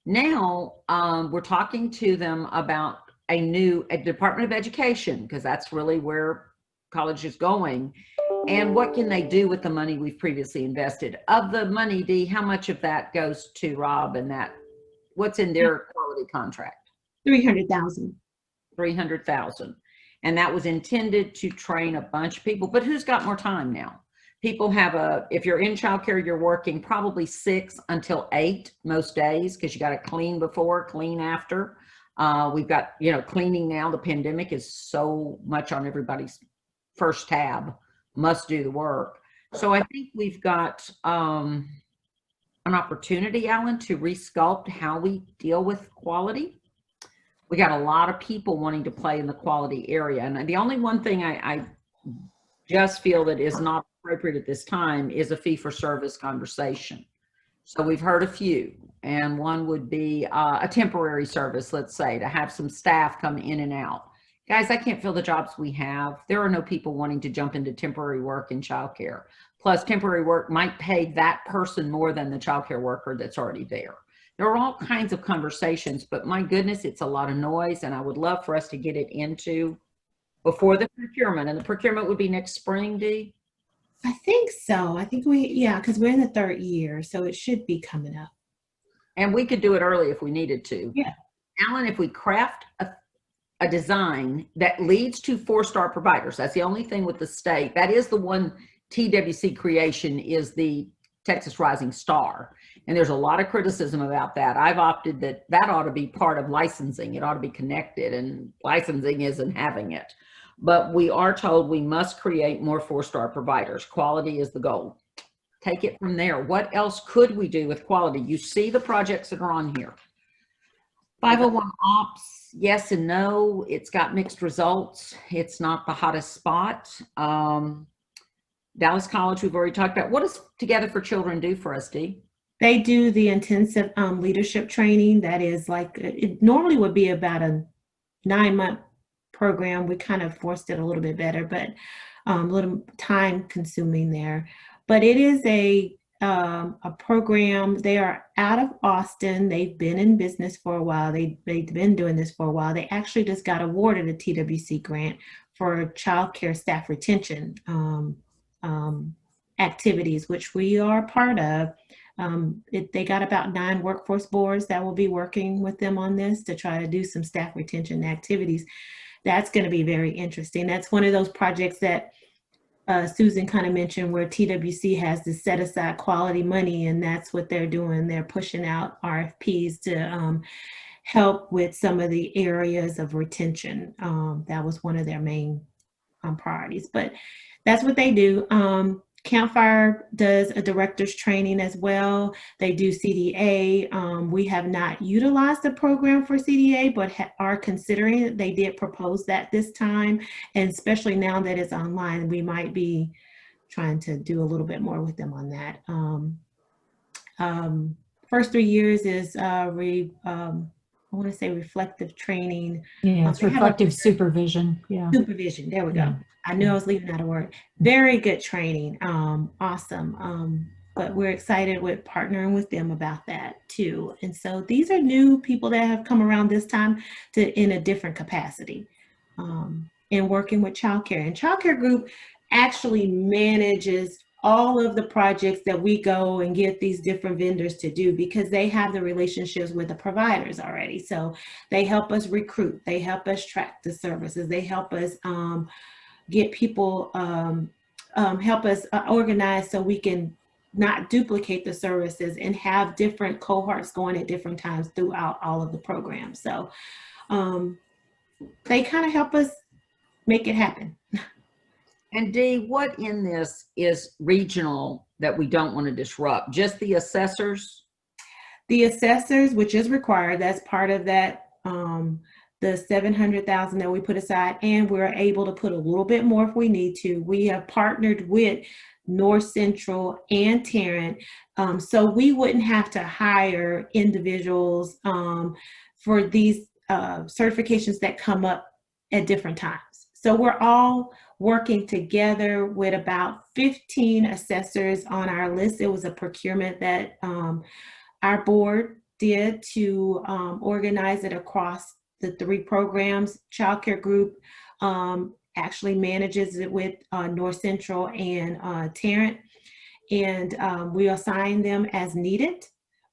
Now we're talking to them about a Department of Education, because that's really where college is going. And what can they do with the money we've previously invested? Of the money, Dee, how much of that goes to Rob and what's in their quality contract? 300,000. 300,000. And that was intended to train a bunch of people, but who's got more time now? People if you're in childcare, you're working probably 6 until 8 most days, because you got to clean before, clean after. We've got, cleaning now. The pandemic is so much on everybody's first tab, must do the work. So I think we've got an opportunity, Alan, to resculpt how we deal with quality. We got a lot of people wanting to play in the quality area. And the only one thing I just feel that is not appropriate at this time is a fee-for-service conversation. So we've heard a few, and one would be a temporary service, let's say, to have some staff come in and out. Guys, I can't fill the jobs we have. There are no people wanting to jump into temporary work in childcare. Plus, temporary work might pay that person more than the childcare worker that's already there. There are all kinds of conversations, but my goodness, it's a lot of noise, and I would love for us to get it into before the procurement. And the procurement would be next spring, Dee? I think so. I think because we're in the 3rd year, so it should be coming up. And we could do it early if we needed to. Yeah. Alan, if we craft a design that leads to 4-star providers, that's the only thing with the state. That is the one TWC creation, is the Texas Rising Star. And there's a lot of criticism about that. I've opted that ought to be part of licensing. It ought to be connected, and licensing isn't having it. But we are told we must create more 4-star providers. Quality is the goal. Take it from there. What else could we do with quality? You see the projects that are on here. 501 ops, yes and no. It's got mixed results. It's not the hottest spot. Dallas College, we've already talked about. What does Together for Children do for us, Dee? They do the intensive leadership training. That is it normally would be about a 9-month program. We kind of forced it a little bit better, but a little time consuming there. But it is a program. They are out of Austin. They've been in business for a while. They've been doing this for a while. They actually just got awarded a TWC grant for childcare staff retention activities, which we are part of. They got about 9 workforce boards that will be working with them on this to try to do some staff retention activities. That's going to be very interesting. That's one of those projects that Susan kind of mentioned, where TWC has to set aside quality money, and that's what they're doing. They're pushing out RFPs to help with some of the areas of retention. That was one of their main priorities, but that's what they do. Campfire does a director's training as well. They do CDA. We have not utilized the program for CDA, but are considering it. They did propose that this time, and especially now that it's online, we might be trying to do a little bit more with them on that. First 3 years is I want to say reflective training. Yeah, it's They have a reflective supervision. Yeah. supervision. There we go. Yeah. I knew I was leaving out a word. Very good training. Awesome. But we're excited with partnering with them about that too. And so these are new people that have come around this time in a different capacity, in working with childcare. And childcare group actually manages all of the projects that we go and get these different vendors to do, because they have the relationships with the providers already. So they help us recruit, they help us track the services, they help us get people, help us organize so we can not duplicate the services and have different cohorts going at different times throughout all of the programs. So they kind of help us make it happen. And Dee, what in this is regional that we don't want to disrupt? Just the assessors? The assessors, which is required, that's part of that, the 700,000 that we put aside, and we're able to put a little bit more if we need to. We have partnered with North Central and Tarrant, so we wouldn't have to hire individuals for these certifications that come up at different times. So we're all working together with about 15 assessors on our list. It was a procurement that our board did to organize it across the 3 programs. Childcare Group actually manages it with North Central and Tarrant, and we assign them as needed.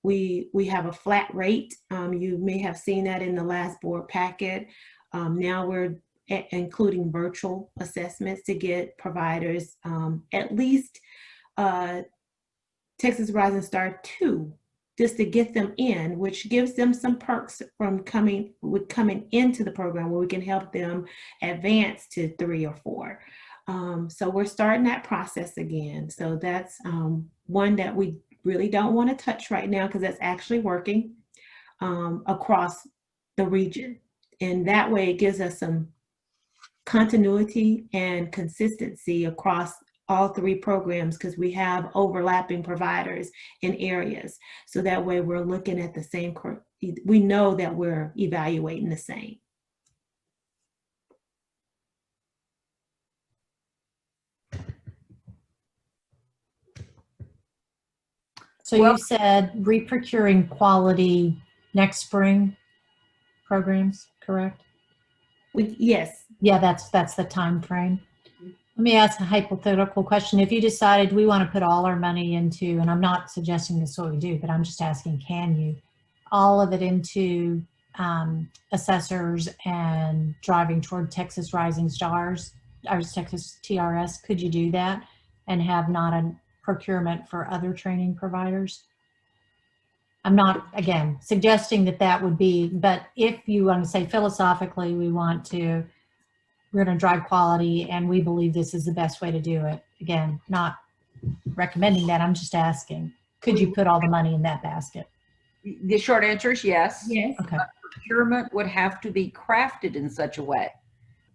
We have a flat rate. You may have seen that in the last board packet. Now we're including virtual assessments to get providers at least Texas Rising Star 2, just to get them in, which gives them some perks from coming into the program, where we can help them advance to 3 or 4. So we're starting that process again. So that's one that we really don't want to touch right now, because that's actually working across the region. And that way it gives us some continuity and consistency across all 3 programs, because we have overlapping providers in areas. So that way we're looking at the same, we know that we're evaluating the same. So you said reprocuring quality next spring programs, correct? Yes. Yeah, that's the time frame. Let me ask a hypothetical question. If you decided we want to put all our money into, and I'm not suggesting this is what we do, but I'm just asking, can you, all of it into assessors and driving toward Texas Rising Stars, or Texas TRS, could you do that and have not a procurement for other training providers? I'm not, again, suggesting that would be, but if you want to say philosophically, we're going to drive quality and we believe this is the best way to do it. Again, not recommending that, I'm just asking, could you put all the money in that basket? The short answer is yes. Yes. Okay. But procurement would have to be crafted in such a way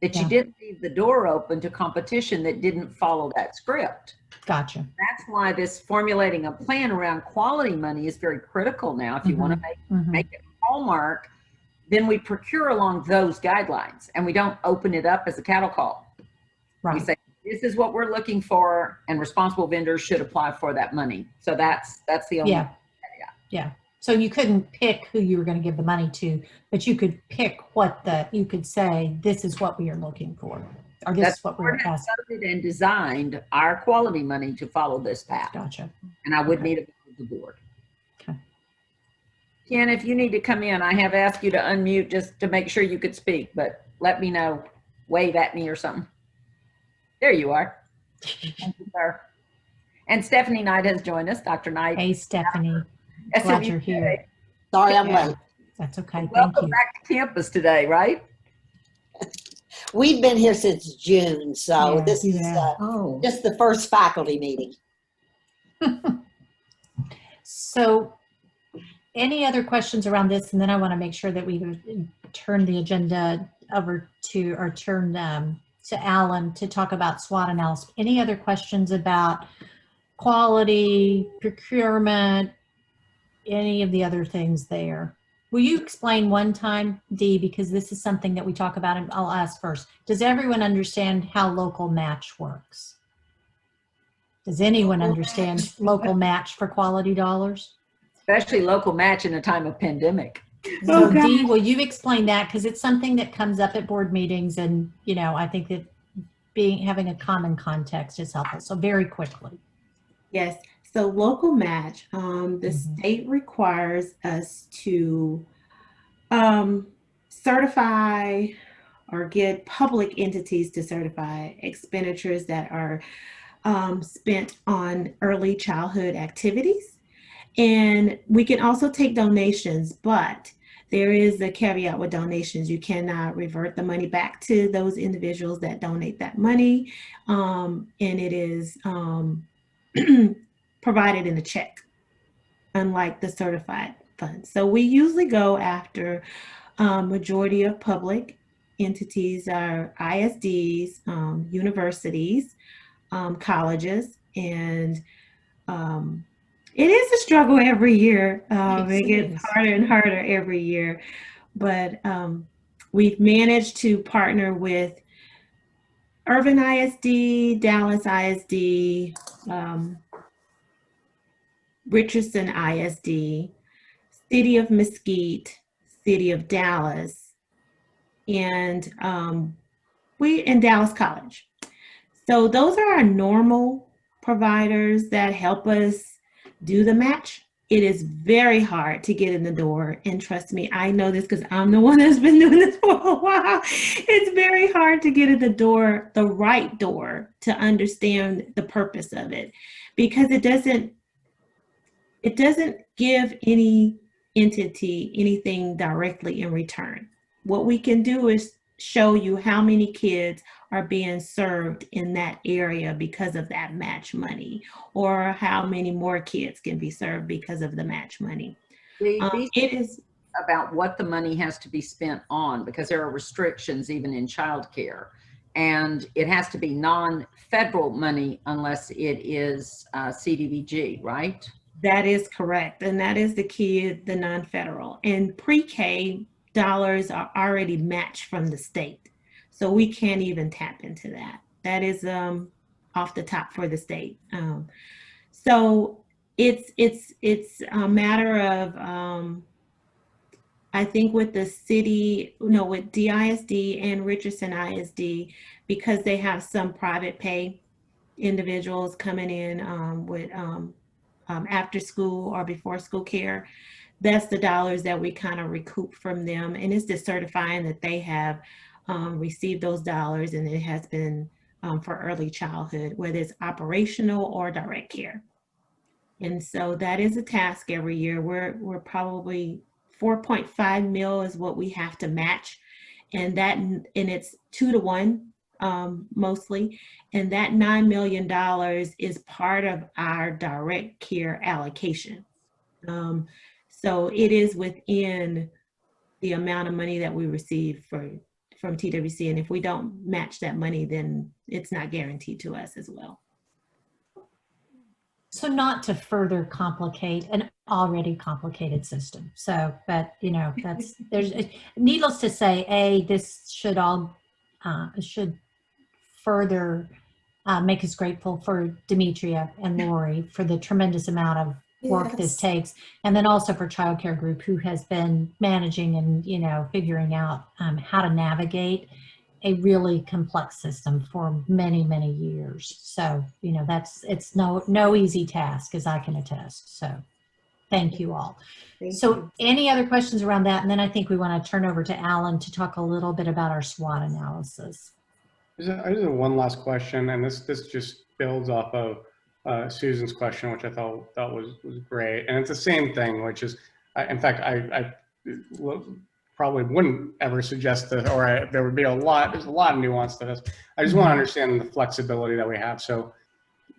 that you Yeah. didn't leave the door open to competition that didn't follow that script. Gotcha. That's why this formulating a plan around quality money is very critical now. If you want to make it hallmark, then we procure along those guidelines and we don't open it up as a cattle call. Right. We say, this is what we're looking for, and responsible vendors should apply for that money. So that's the only. Yeah. So you couldn't pick who you were going to give the money to, but you could pick you could say, this is what we are looking for, or this is what we're asking. And designed our quality money to follow this path. Gotcha. And I would need a vote of the board. Okay. Ken, if you need to come in, I have asked you to unmute just to make sure you could speak, but let me know, wave at me or something. There you are. Thank you, sir. And Stephanie Knight has joined us. Dr. Knight. Hey, Stephanie. Glad you're here. Sorry, I'm late. That's okay. Thank Welcome you. back to campus today, right? We've been here since June, so Yeah, this is Oh, just the first faculty meeting. So any other questions around this? And then I want to make sure that we turn the agenda over to, or turn to Alan to talk about SWOT analysis. Any other questions about quality, procurement, any of the other things there? Will you explain one time, Dee, because this is something that we talk about, and I'll ask first. Does everyone understand how local match works? Does anyone understand local match for quality dollars? Especially local match in a time of pandemic. So Okay. Dee, will you explain that? Because it's something that comes up at board meetings, and I think that having a common context is helpful. So very quickly. Yes. So local match, the state requires us to certify or get public entities to certify expenditures that are spent on early childhood activities. And we can also take donations, but there is a caveat with donations. You cannot revert the money back to those individuals that donate that money. And it is provided in a check, unlike the certified funds. So we usually go after majority of public entities are ISDs, universities, colleges, and it is a struggle every year. It gets harder and harder every year, but we've managed to partner with Irvin ISD, Dallas ISD, Richardson ISD, City of Mesquite, City of Dallas, and Dallas College. So those are our normal providers that help us do the match. It is very hard to get in the door, and trust me, I know this because I'm the one that's been doing this for a while. It's very hard to get in the door, the right door, to understand the purpose of it, because it doesn't give any entity anything directly in return. What we can do is show you how many kids are being served in that area because of that match money, or how many more kids can be served because of the match money. It is about what the money has to be spent on, because there are restrictions even in childcare, and it has to be non-federal money unless it is CDBG, right? That is correct, and that is the key, the non-federal. And pre-K dollars are already matched from the state, so we can't even tap into that. That is off the top for the state. So it's a matter of I think with the city, with DISD and Richardson ISD, because they have some private pay individuals coming in with after school or before school care. That's the dollars that we kind of recoup from them. And it's just certifying that they have received those dollars, and it has been for early childhood, whether it's operational or direct care. And so that is a task every year. We're probably 4.5 mil is what we have to match. And it's 2 to 1 mostly. And that $9 million is part of our direct care allocation. So it is within the amount of money that we receive from TWC. And if we don't match that money, then it's not guaranteed to us as well. So not to further complicate an already complicated system. So, but there's needless to say, this should further make us grateful for Demetria and Lori for the tremendous amount of work this takes, and then also for Childcare Group, who has been managing and figuring out how to navigate a really complex system for many, many years. So it's no easy task, as I can attest. So thank you all. Thank you. Any other questions around that? And then I think we want to turn over to Alan to talk a little bit about our SWOT analysis. I just have one last question, and this just builds off of Susan's question, which I thought was great. And it's the same thing, which is, in fact, I probably wouldn't ever suggest this, or there would be there's a lot of nuance to this. I just want to understand the flexibility that we have. So,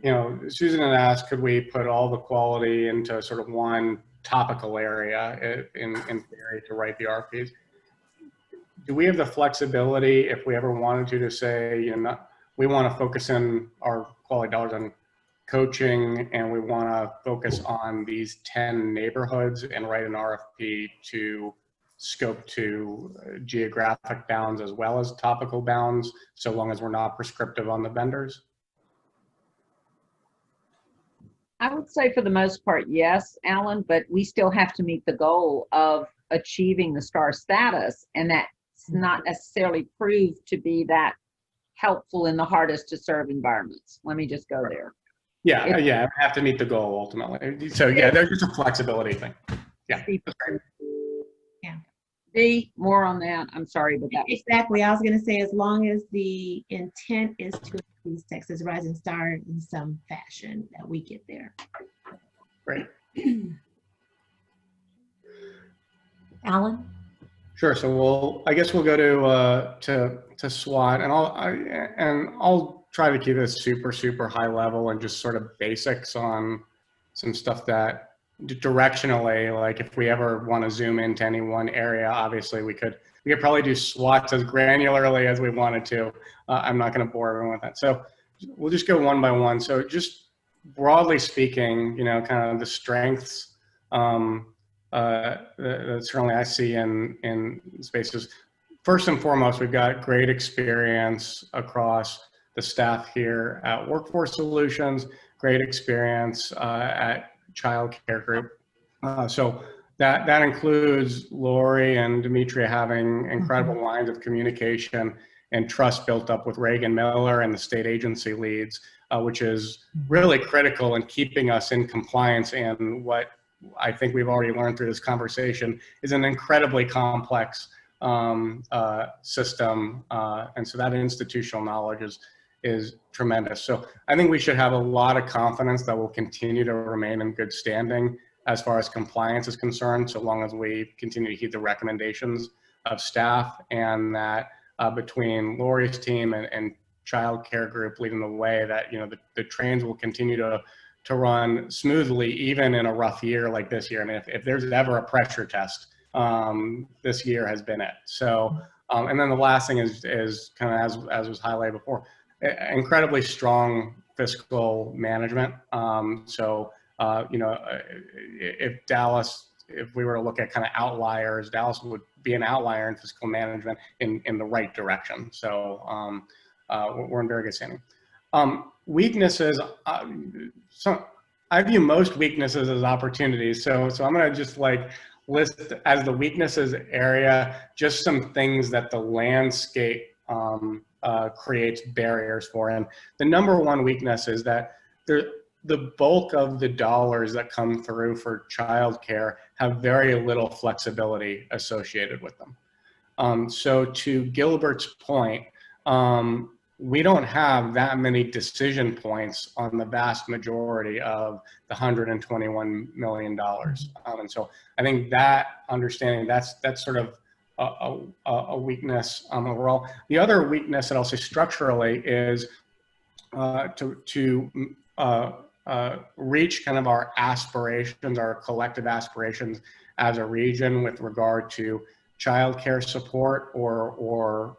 Susan had asked, could we put all the quality into sort of one topical area in theory to write the RFPs? Do we have the flexibility, if we ever wanted to say, we want to focus in our quality dollars on coaching, and we want to focus on these 10 neighborhoods and write an RFP to scope to geographic bounds as well as topical bounds, so long as we're not prescriptive on the vendors? I would say for the most part, yes, Alan, but we still have to meet the goal of achieving the STAR status, and that's not necessarily proved to be that helpful in the hardest to serve environments. Let me just go there. Yeah, yeah, I have to meet the goal ultimately. So yeah, there's just a flexibility thing. Yeah. Yeah. D, more on that. I'm sorry, but that was Exactly. I was going to say, as long as the intent is to increase Texas Rising Star in some fashion, that we get there. Great. Alan? Sure. So I guess we'll go to SWOT, and I'll try to keep it super high level and just sort of basics on some stuff that directionally, like if we ever want to zoom into any one area, obviously we could probably do SWOTs as granularly as we wanted to. I'm not going to bore everyone with that. So we'll just go one by one. So just broadly speaking, kind of the strengths that certainly I see in spaces. First and foremost, we've got great experience across the staff here at Workforce Solutions, great experience at Childcare Group. So that includes Lori and Demetria having incredible lines of communication and trust built up with Reagan Miller and the state agency leads, which is really critical in keeping us in compliance. And what I think we've already learned through this conversation is an incredibly complex system. And so that institutional knowledge is tremendous. So I think we should have a lot of confidence that we'll continue to remain in good standing as far as compliance is concerned, so long as we continue to heed the recommendations of staff, and that between Lori's team and Child Care Group leading the way, that the trains will continue to run smoothly, even in a rough year like this year. I mean, if there's ever a pressure test, this year has been it. So, and then the last thing is kind of as was highlighted before, incredibly strong fiscal management. If we were to look at kind of outliers, Dallas would be an outlier in fiscal management in the right direction. So we're in very good standing. Weaknesses, so I view most weaknesses as opportunities. So I'm going to just list as the weaknesses area, just some things that the landscape creates barriers for. And the number one weakness is that the bulk of the dollars that come through for childcare have very little flexibility associated with them. So to Gilbert's point, we don't have that many decision points on the vast majority of the $121 million. And so I think that understanding, that's sort of a weakness overall. The other weakness that I'll say structurally is to reach kind of our aspirations, our collective aspirations as a region with regard to childcare support or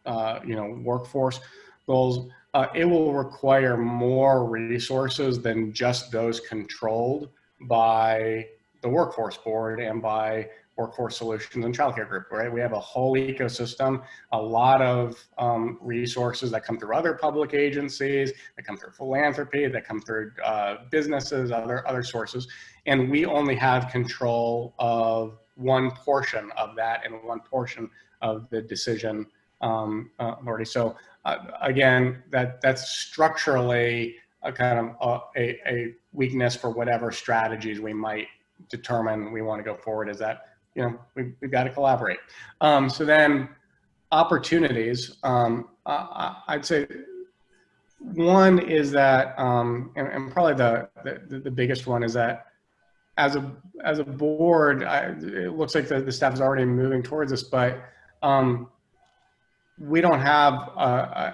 workforce goals. It will require more resources than just those controlled by the Workforce Board and by Workforce Solutions and Childcare Group, right? We have a whole ecosystem, a lot of resources that come through other public agencies, that come through philanthropy, that come through businesses, other sources, and we only have control of one portion of that and one portion of the decision authority. So again, that's structurally a kind of a weakness for whatever strategies we might determine we want to go forward, is that we've got to collaborate. So then opportunities, I'd say one is that, and probably the biggest one is that as a board, it looks like the staff is already moving towards this, but we don't have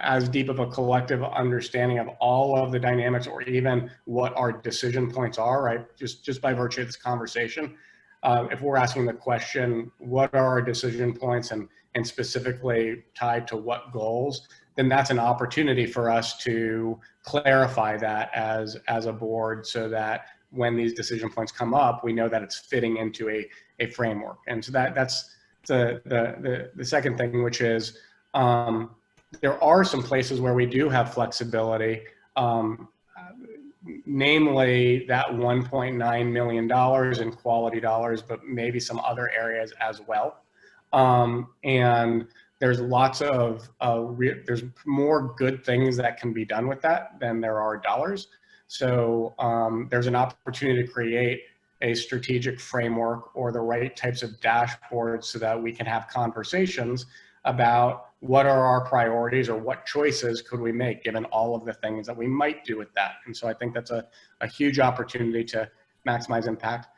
as deep of a collective understanding of all of the dynamics or even what our decision points are, right? Just by virtue of this conversation. If we're asking the question, what are our decision points and specifically tied to what goals, then that's an opportunity for us to clarify that as a board, so that when these decision points come up, we know that it's fitting into a framework. And so that's the second thing, which is there are some places where we do have flexibility, namely that $1.9 million in quality dollars, but maybe some other areas as well. And there's lots of, there's more good things that can be done with that than there are dollars. So there's an opportunity to create a strategic framework or the right types of dashboards so that we can have conversations about what are our priorities or what choices could we make given all of the things that we might do with that. And so I think that's a huge opportunity to maximize impact.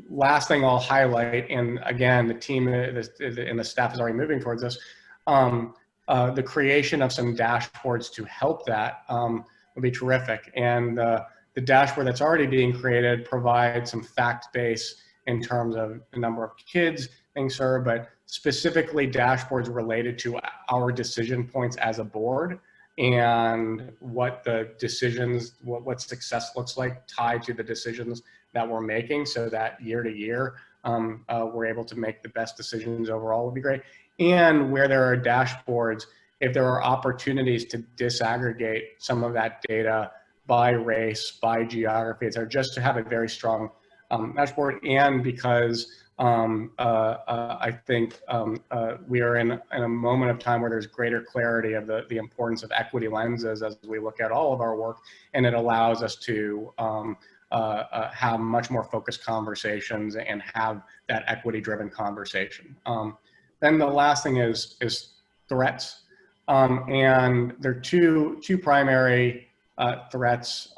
Last thing I'll highlight, and again, the team and the staff is already moving towards this, the creation of some dashboards to help that would be terrific. And the dashboard that's already being created provides some fact base in terms of the number of kids being served, but specifically dashboards related to our decision points as a board and what the decisions, what success looks like tied to the decisions that we're making, so that year to year, we're able to make the best decisions overall would be great. And where there are dashboards, if there are opportunities to disaggregate some of that data by race, by geography, etc., just to have a very strong dashboard. And because I think we are in a moment of time where there's greater clarity of the importance of equity lenses as we look at all of our work, and it allows us to have much more focused conversations and have that equity-driven conversation. Then the last thing is threats, and there are two primary threats.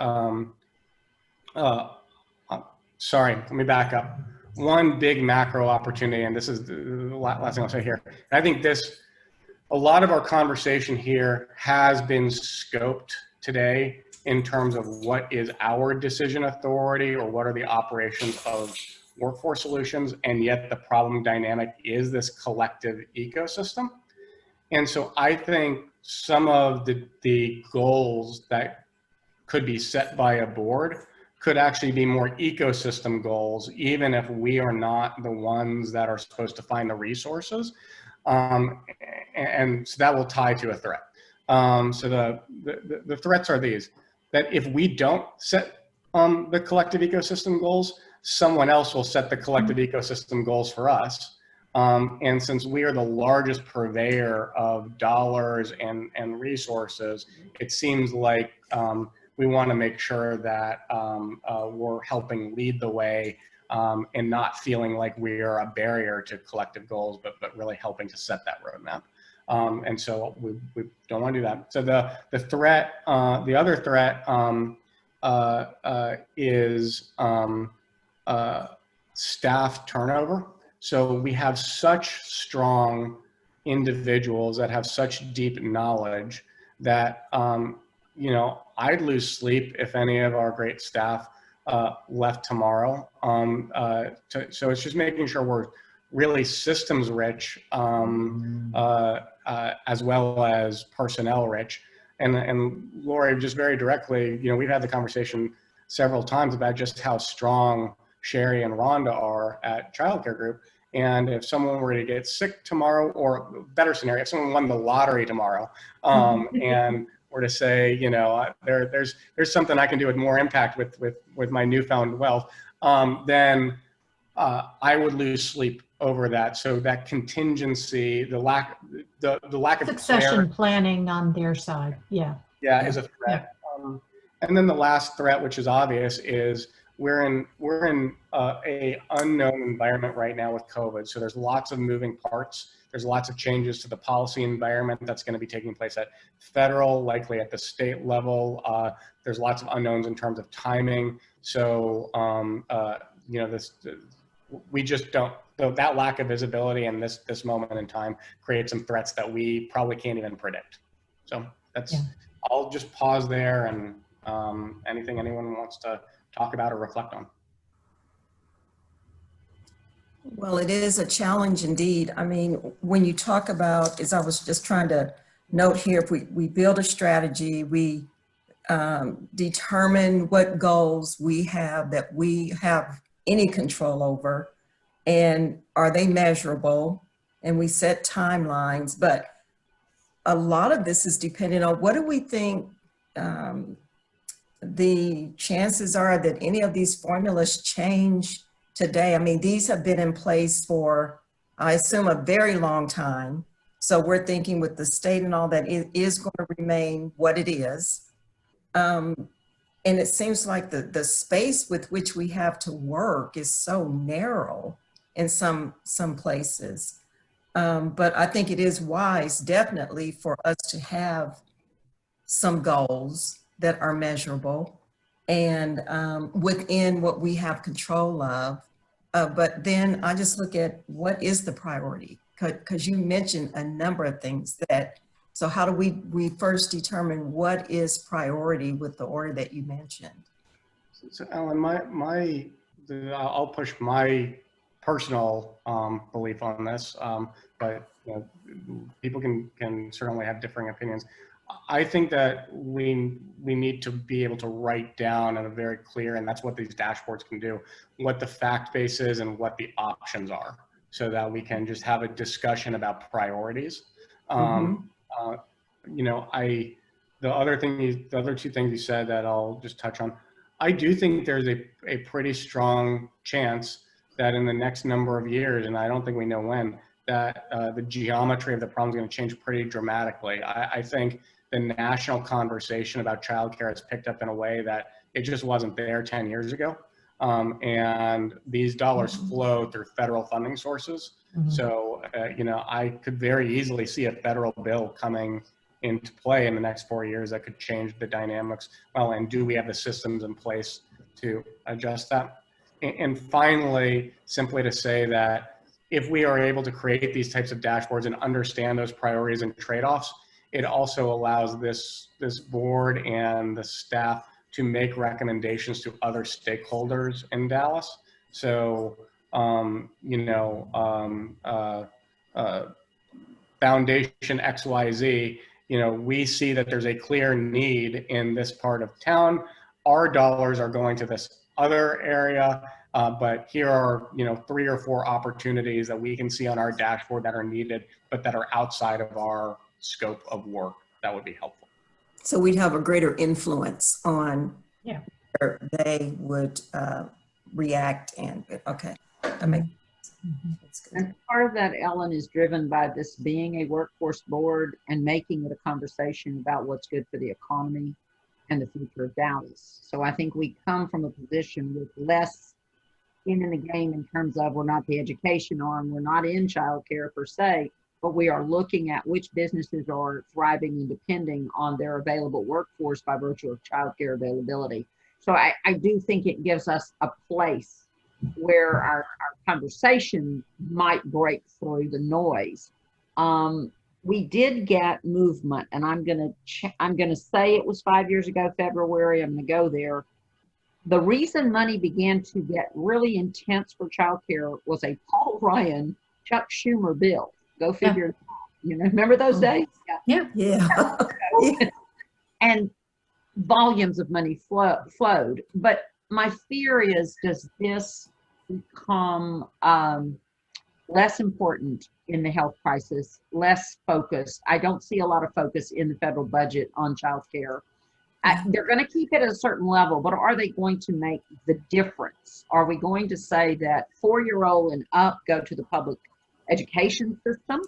Sorry, let me back up. One big macro opportunity, and this is the last thing I'll say here. I think a lot of our conversation here has been scoped today in terms of what is our decision authority or what are the operations of workforce solutions, and yet the problem dynamic is this collective ecosystem. And so I think some of the goals that could be set by a board could actually be more ecosystem goals, even if we are not the ones that are supposed to find the resources. And so that will tie to a threat. So the threats are these, that if we don't set the collective ecosystem goals, someone else will set the collective ecosystem goals for us. And since we are the largest purveyor of dollars and resources, it seems like we want to make sure that we're helping lead the way and not feeling like we are a barrier to collective goals, but really helping to set that roadmap. And so we don't want to do that. So the threat, the other threat is staff turnover. So we have such strong individuals that have such deep knowledge that, you know, I'd lose sleep if any of our great staff left tomorrow. So it's just making sure we're really systems rich, as well as personnel rich. And Lori, just very directly, you know, we've had the conversation several times about just how strong Sherry and Rhonda are at Childcare Group. And if someone were to get sick tomorrow, or better scenario, if someone won the lottery tomorrow, and were to say, you know, there's something I can do with more impact with my newfound wealth, then I would lose sleep over that. So that contingency, the lack of Succession clarity, planning on their side, yeah. yeah, is a threat. Yeah. And then the last threat, which is obvious, is we're in a unknown environment right now with COVID. So there's lots of moving parts. There's lots of changes to the policy environment that's going to be taking place at federal, likely at the state level. There's lots of unknowns in terms of timing. So, you know, we just don't, that lack of visibility in this moment in time creates some threats that we probably can't even predict. So that's, I'll just pause there, and anything anyone wants to talk about or reflect on. Well, it is a challenge indeed. I mean, when you talk about, as I was just trying to note here, if we build a strategy, we determine what goals we have that we have any control over, and are they measurable, and we set timelines. But a lot of this is dependent on what do we think the chances are that any of these formulas change today. I mean, these have been in place for, I assume, a very long time. So we're thinking with the state and all that, it is going to remain what it is. And it seems like the space with which we have to work is so narrow in some places. But I think it is wise, definitely, for us to have some goals that are measurable and within what we have control of. But then I just look at what is the priority? Because you mentioned a number of things that, so how do we first determine what is priority with the order that you mentioned? So Ellen, I'll push my personal belief on this, but you know, people can certainly have differing opinions. I think that we need to be able to write down in a very clear, and that's what these dashboards can do, what the fact base is and what the options are, so that we can just have a discussion about priorities. You know, the other two things you said that I'll just touch on, I do think there's a pretty strong chance that in the next number of years, and I don't think we know when, that the geometry of the problem is going to change pretty dramatically. I think the national conversation about childcare has picked up in a way that it just wasn't there 10 years ago. And these dollars flow through federal funding sources. So, you know, I could very easily see a federal bill coming into play in the next 4 years that could change the dynamics. Well, and do we have the systems in place to adjust that? And finally, simply to say that if we are able to create these types of dashboards and understand those priorities and trade-offs, it also allows this board and the staff to make recommendations to other stakeholders in Dallas. So, you know, Foundation XYZ, you know, we see that there's a clear need in this part of town. Our dollars are going to this other area, but here are, you know, 3 or 4 opportunities that we can see on our dashboard that are needed, but that are outside of our scope of work. That would be helpful. So we'd have a greater influence on where they would react and, okay, I mean, that's good. And part of that, Ellen, is driven by this being a workforce board and making it a conversation about what's good for the economy and the future of Dallas. So I think we come from a position with less skin in the game in terms of we're not the education arm, we're not in childcare per se, but we are looking at which businesses are thriving and depending on their available workforce by virtue of childcare availability. So I do think it gives us a place where our conversation might break through the noise. We did get movement, and I'm gonna say it was 5 years ago, February. I'm gonna go there. The reason money began to get really intense for childcare was a Paul Ryan, Chuck Schumer bill. Go figure. You know, remember those days? Yeah. And volumes of money flowed. But my fear is, does this become less important in the health crisis, less focused? I don't see a lot of focus in the federal budget on childcare. They're going to keep it at a certain level, but are they going to make the difference? Are we going to say that 4-year-old and up go to the public education system,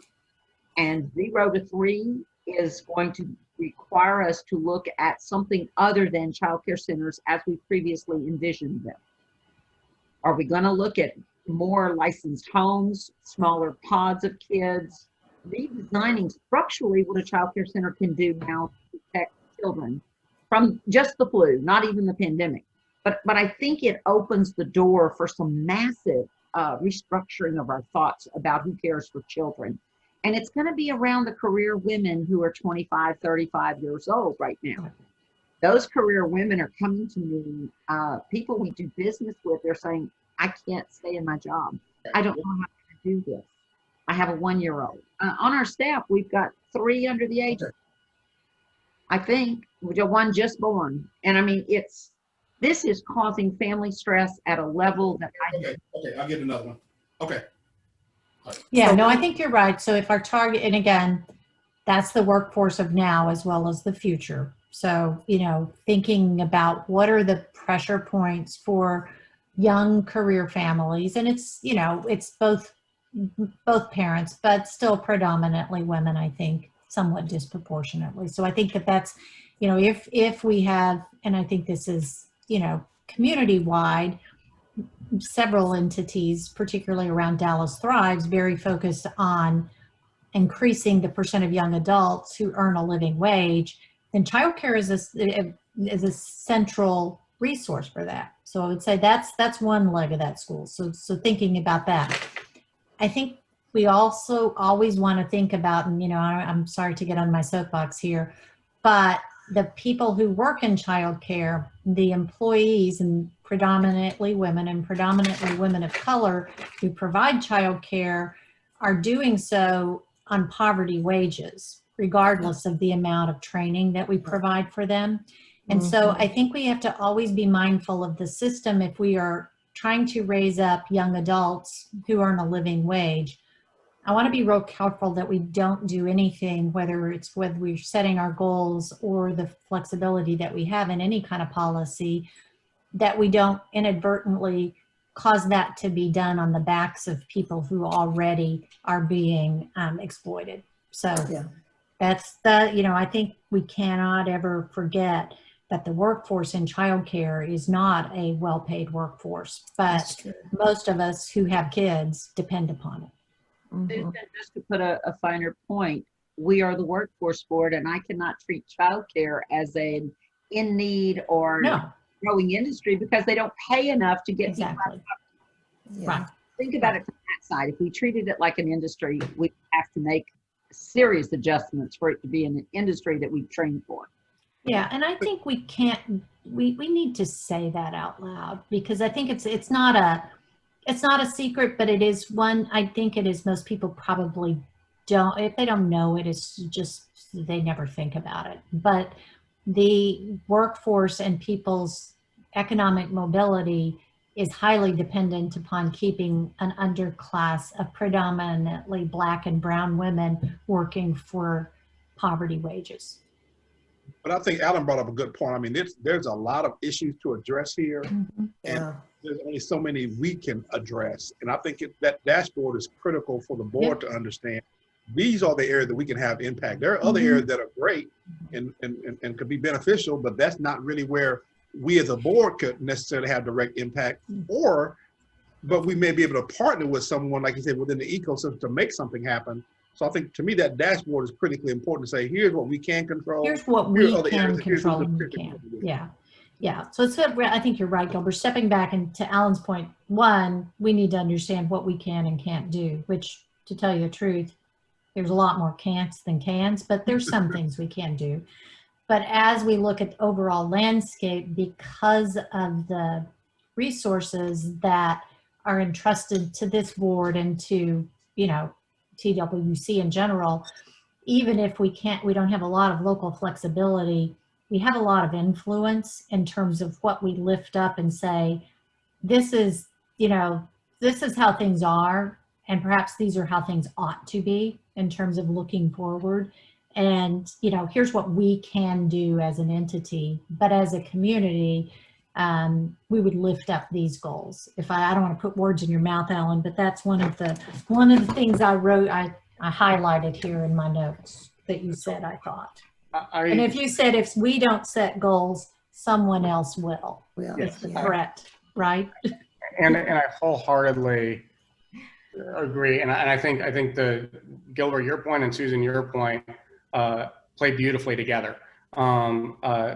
and 0 to 3 is going to require us to look at something other than childcare centers as we previously envisioned them? Are we going to look at more licensed homes, smaller pods of kids, redesigning structurally what a childcare center can do now to protect children from just the flu, not even the pandemic? But I think it opens the door for some massive restructuring of our thoughts about who cares for children. And it's going to be around the career women who are 25, 35 years old right now. Those career women are coming to me, people we do business with, they're saying, I can't stay in my job. I don't know how to do this. I have a 1-year-old. On our staff, we've got 3 under the age. I think, the one just born. And I mean, this is causing family stress at a level that Okay, I'll get another one. Okay. Yeah, So- no, I think you're right. So if our target, and again, that's the workforce of now as well as the future. So, thinking about what are the pressure points for young career families, and it's both parents, but still predominantly women, I think, somewhat disproportionately. So I think that's, if we have, and I think this is, community wide, several entities, particularly around Dallas Thrives, very focused on increasing the percent of young adults who earn a living wage, then childcare is a central resource for that. So I would say that's one leg of that school. So thinking about that, I think we also always want to think about, and I'm sorry to get on my soapbox here, but the people who work in childcare, the employees, and predominantly women and predominantly women of color who provide childcare, are doing so on poverty wages, regardless of the amount of training that we provide for them. And so I think we have to always be mindful of the system if we are trying to raise up young adults who earn a living wage. I want to be real careful that we don't do anything, whether we're setting our goals or the flexibility that we have in any kind of policy, that we don't inadvertently cause that to be done on the backs of people who already are being exploited. So Yeah. that's I think we cannot ever forget that the workforce in childcare is not a well-paid workforce, That's but true. most of us who have kids depend upon it. Susan, just to put a finer point, we are the workforce board, and I cannot treat childcare as an in need or No, growing industry because they don't pay enough to get people. exactly. Yeah. Right. Think about it from that side. If we treated it like an industry, we have to make serious adjustments for it to be an industry that we train for. Yeah, and I think we can't, we need to say that out loud, because I think it's not a secret, but it is one, I think it is, most people probably don't, if they don't know it, it's just, they never think about it. But the workforce and people's economic mobility is highly dependent upon keeping an underclass of predominantly Black and brown women working for poverty wages. But I think Alan brought up a good point. I mean, there's a lot of issues to address here, and Yeah. there's only so many we can address. And I think that dashboard is critical for the board to understand. These are the areas that we can have impact. There are other areas that are great and could be beneficial, but that's not really where we as a board could necessarily have direct impact. But we may be able to partner with someone, like you said, within the ecosystem to make something happen. So I think, to me, that dashboard is critically important to say, here's what we can control. Here's what Here are we other can areas, here's control what and we the- can't. Yeah. Yeah. So I think you're right, Gilbert. Stepping back, and to Alan's point, one, we need to understand what we can and can't do, which, to tell you the truth, there's a lot more can'ts than cans, but there's some things we can do. But as we look at the overall landscape, because of the resources that are entrusted to this board and to, TWC in general, even if we don't have a lot of local flexibility, we have a lot of influence in terms of what we lift up and say, this is how things are, and perhaps these are how things ought to be in terms of looking forward. And, here's what we can do as an entity, but as a community, we would lift up these goals. If I don't want to put words in your mouth, Alan, but that's one of the things I wrote, I highlighted here in my notes that you said, I thought. And if you said, if we don't set goals, someone else will. Well, It's the yeah. threat, right? And I wholeheartedly agree. And I think the Gilbert, your point, and Susan, your point, play beautifully together.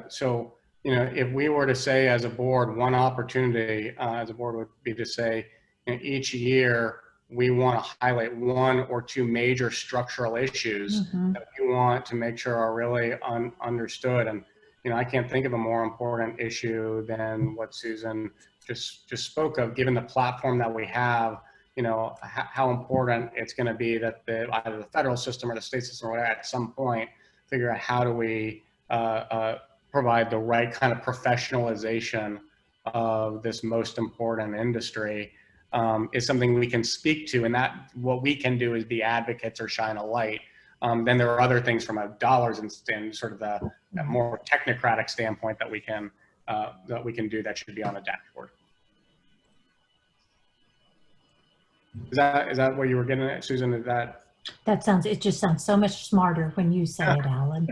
So, if we were to say as a board, one opportunity as a board would be to say, each year we want to highlight one or two major structural issues that we want to make sure are really understood. And, I can't think of a more important issue than what Susan just spoke of, given the platform that we have, how important it's going to be that either the federal system or the state system or whatever, at some point, figure out how do we provide the right kind of professionalization of this most important industry is something we can speak to, and that what we can do is be advocates or shine a light. Then there are other things from a dollars and sort of the more technocratic standpoint that we can do that should be on a dashboard. Is that what you were getting at, Susan? Is that? It just sounds so much smarter when you say it, Alan.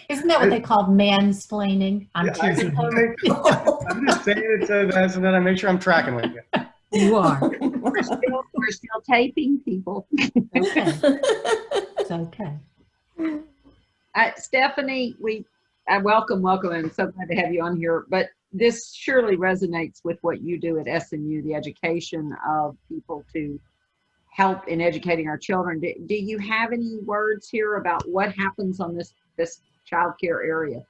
Isn't that what they call mansplaining? I'm teasing you. I'm just saying it so that I make sure I'm tracking with you. You are. We're still taping people. Okay. It's okay. Stephanie, welcome. I'm so glad to have you on here. But this surely resonates with what you do at SMU, the education of people to help in educating our children. Do you have any words here about what happens on this child care area?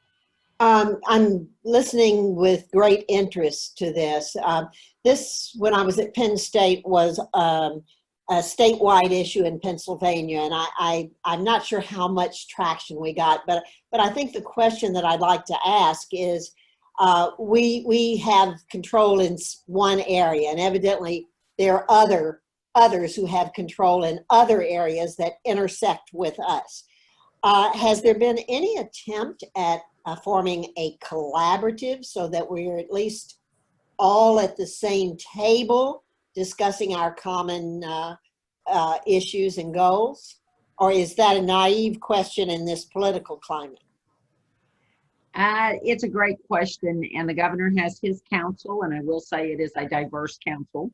I'm listening with great interest to this. This, when I was at Penn State, was a statewide issue in Pennsylvania, and I'm not sure how much traction we got, but I think the question that I'd like to ask is, we have control in one area, and evidently there are others who have control in other areas that intersect with us. Has there been any attempt at forming a collaborative so that we're at least all at the same table discussing our common issues and goals? Or is that a naive question in this political climate? It's a great question, and the governor has his council, and I will say it is a diverse council.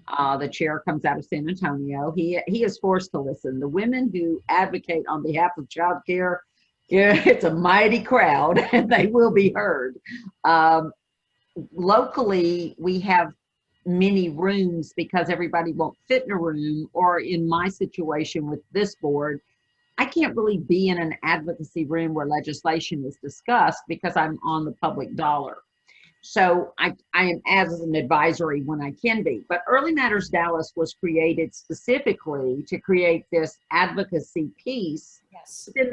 The chair comes out of San Antonio. He is forced to listen. The women who advocate on behalf of child care, it's a mighty crowd, and they will be heard. Locally, we have many rooms because everybody won't fit in a room, or in my situation with this board, I can't really be in an advocacy room where legislation is discussed because I'm on the public dollar. So I am as an advisory when I can be. But Early Matters Dallas was created specifically to create this advocacy piece. Yes. Then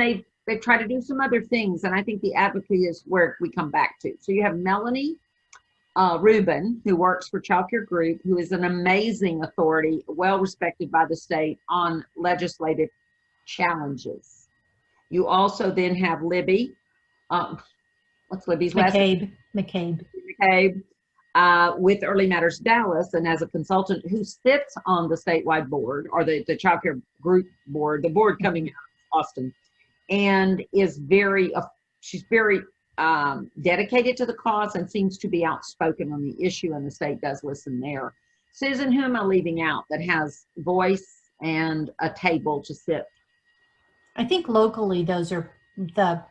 they try to do some other things, and I think the advocacy is where we come back to. So you have Melanie Rubin, who works for Childcare Group, who is an amazing authority, well respected by the state on legislative challenges. You also then have Libby. What's Libby's last name? McCabe, with Early Matters Dallas, and as a consultant who sits on the statewide board, or the Child Care Group board, the board coming out of Austin, and is she's very dedicated to the cause and seems to be outspoken on the issue, and the state does listen there. Susan, who am I leaving out that has voice and a table to sit? I think locally those are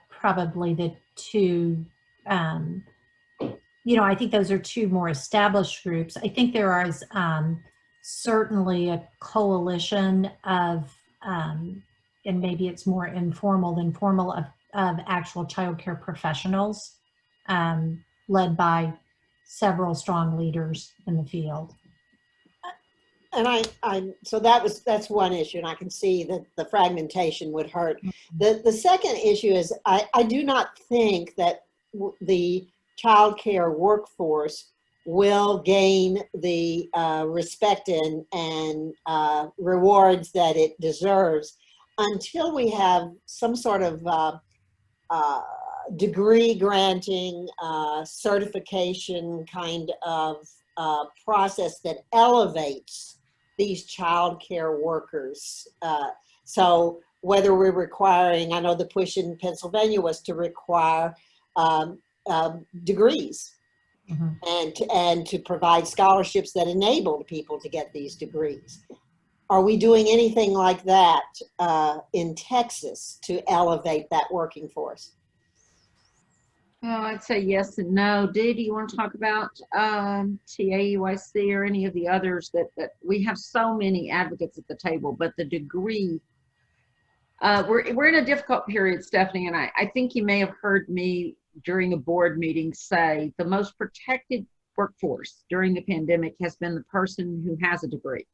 probably the two, I think those are two more established groups. I think there is certainly a coalition of, and maybe it's more informal than formal, of actual childcare professionals, led by several strong leaders in the field. And so that's one issue, and I can see that the fragmentation would hurt. The second issue is I do not think that the childcare workforce will gain the respect and rewards that it deserves until we have some sort of degree granting, certification kind of process that elevates these child care workers. So whether we're requiring, I know the push in Pennsylvania was to require degrees, and to provide scholarships that enabled people to get these degrees. Are we doing anything like that in Texas to elevate that working force? Oh, I'd say yes and no. Dee, do you want to talk about TAUIC or any of the others that we have so many advocates at the table, but the degree, we're in a difficult period, Stephanie, and I think you may have heard me during a board meeting say the most protected workforce during the pandemic has been the person who has a degree.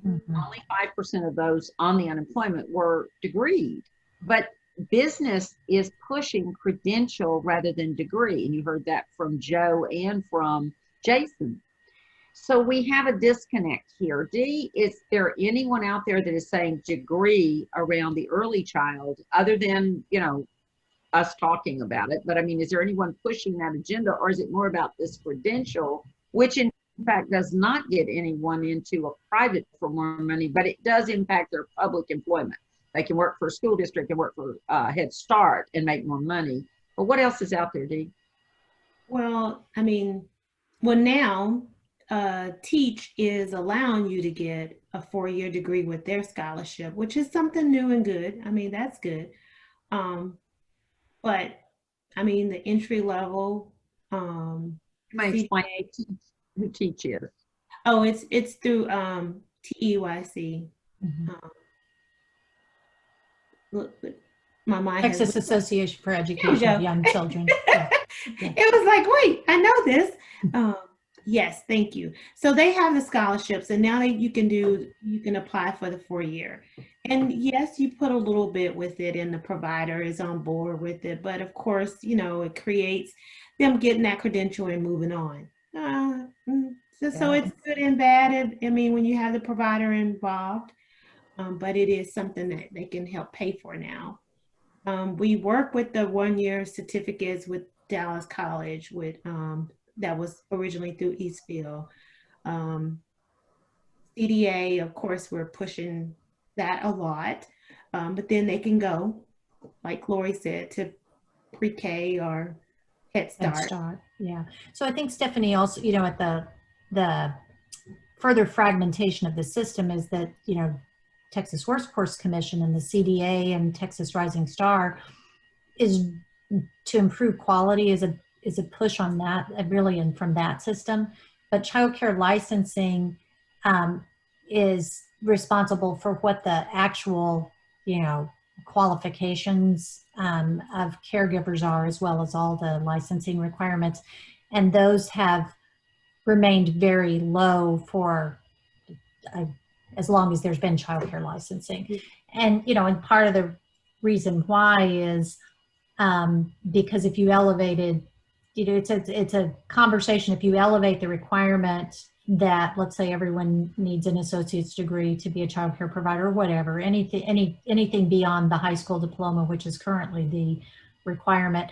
Only 5% of those on the unemployment were degreed, but business is pushing credential rather than degree. And you heard that from Joe and from Jason. So we have a disconnect here. Dee, is there anyone out there that is saying degree around the early child other than, you know, us talking about it? But I mean, is there anyone pushing that agenda, or is it more about this credential, which in fact does not get anyone into a private for more money, but it does impact their public employment? They can work for a school district and work for Head Start and make more money. But what else is out there, Dee? Well, I mean, well now, Teach is allowing you to get a 4-year degree with their scholarship, which is something new and good. I mean, that's good. But I mean, the entry level, You might explain who Teach is. oh, it's through TEYC. Look, my mind has Texas Association for Education of Young Children. Yeah. Yeah. It was like, wait, I know this. Yes, thank you. So they have the scholarships, and now you can apply for the 4-year. And yes, you put a little bit with it, and the provider is on board with it. But of course, you know, it creates them getting that credential and moving on. So it's good and bad. I mean, when you have the provider involved, but it is something that they can help pay for now. We work with the 1-year certificates with Dallas College with that was originally through Eastville. CDA, of course, we're pushing that a lot, but then they can go, like Lori said, to pre-K or Head Start. Head Start. Yeah. So I think Stephanie also, you know, at the further fragmentation of the system is that, you know, Texas Workforce Commission and the CDA and Texas Rising Star is to improve quality is a push on that, really, and from that system. But childcare licensing is responsible for what the actual, you know, qualifications of caregivers are, as well as all the licensing requirements. And those have remained very low for as long as there's been childcare licensing. And, you know, and part of the reason why is because if you elevated, you know, it's a conversation. If you elevate the requirement that, let's say, everyone needs an associate's degree to be a child care provider or whatever, anything beyond the high school diploma, which is currently the requirement,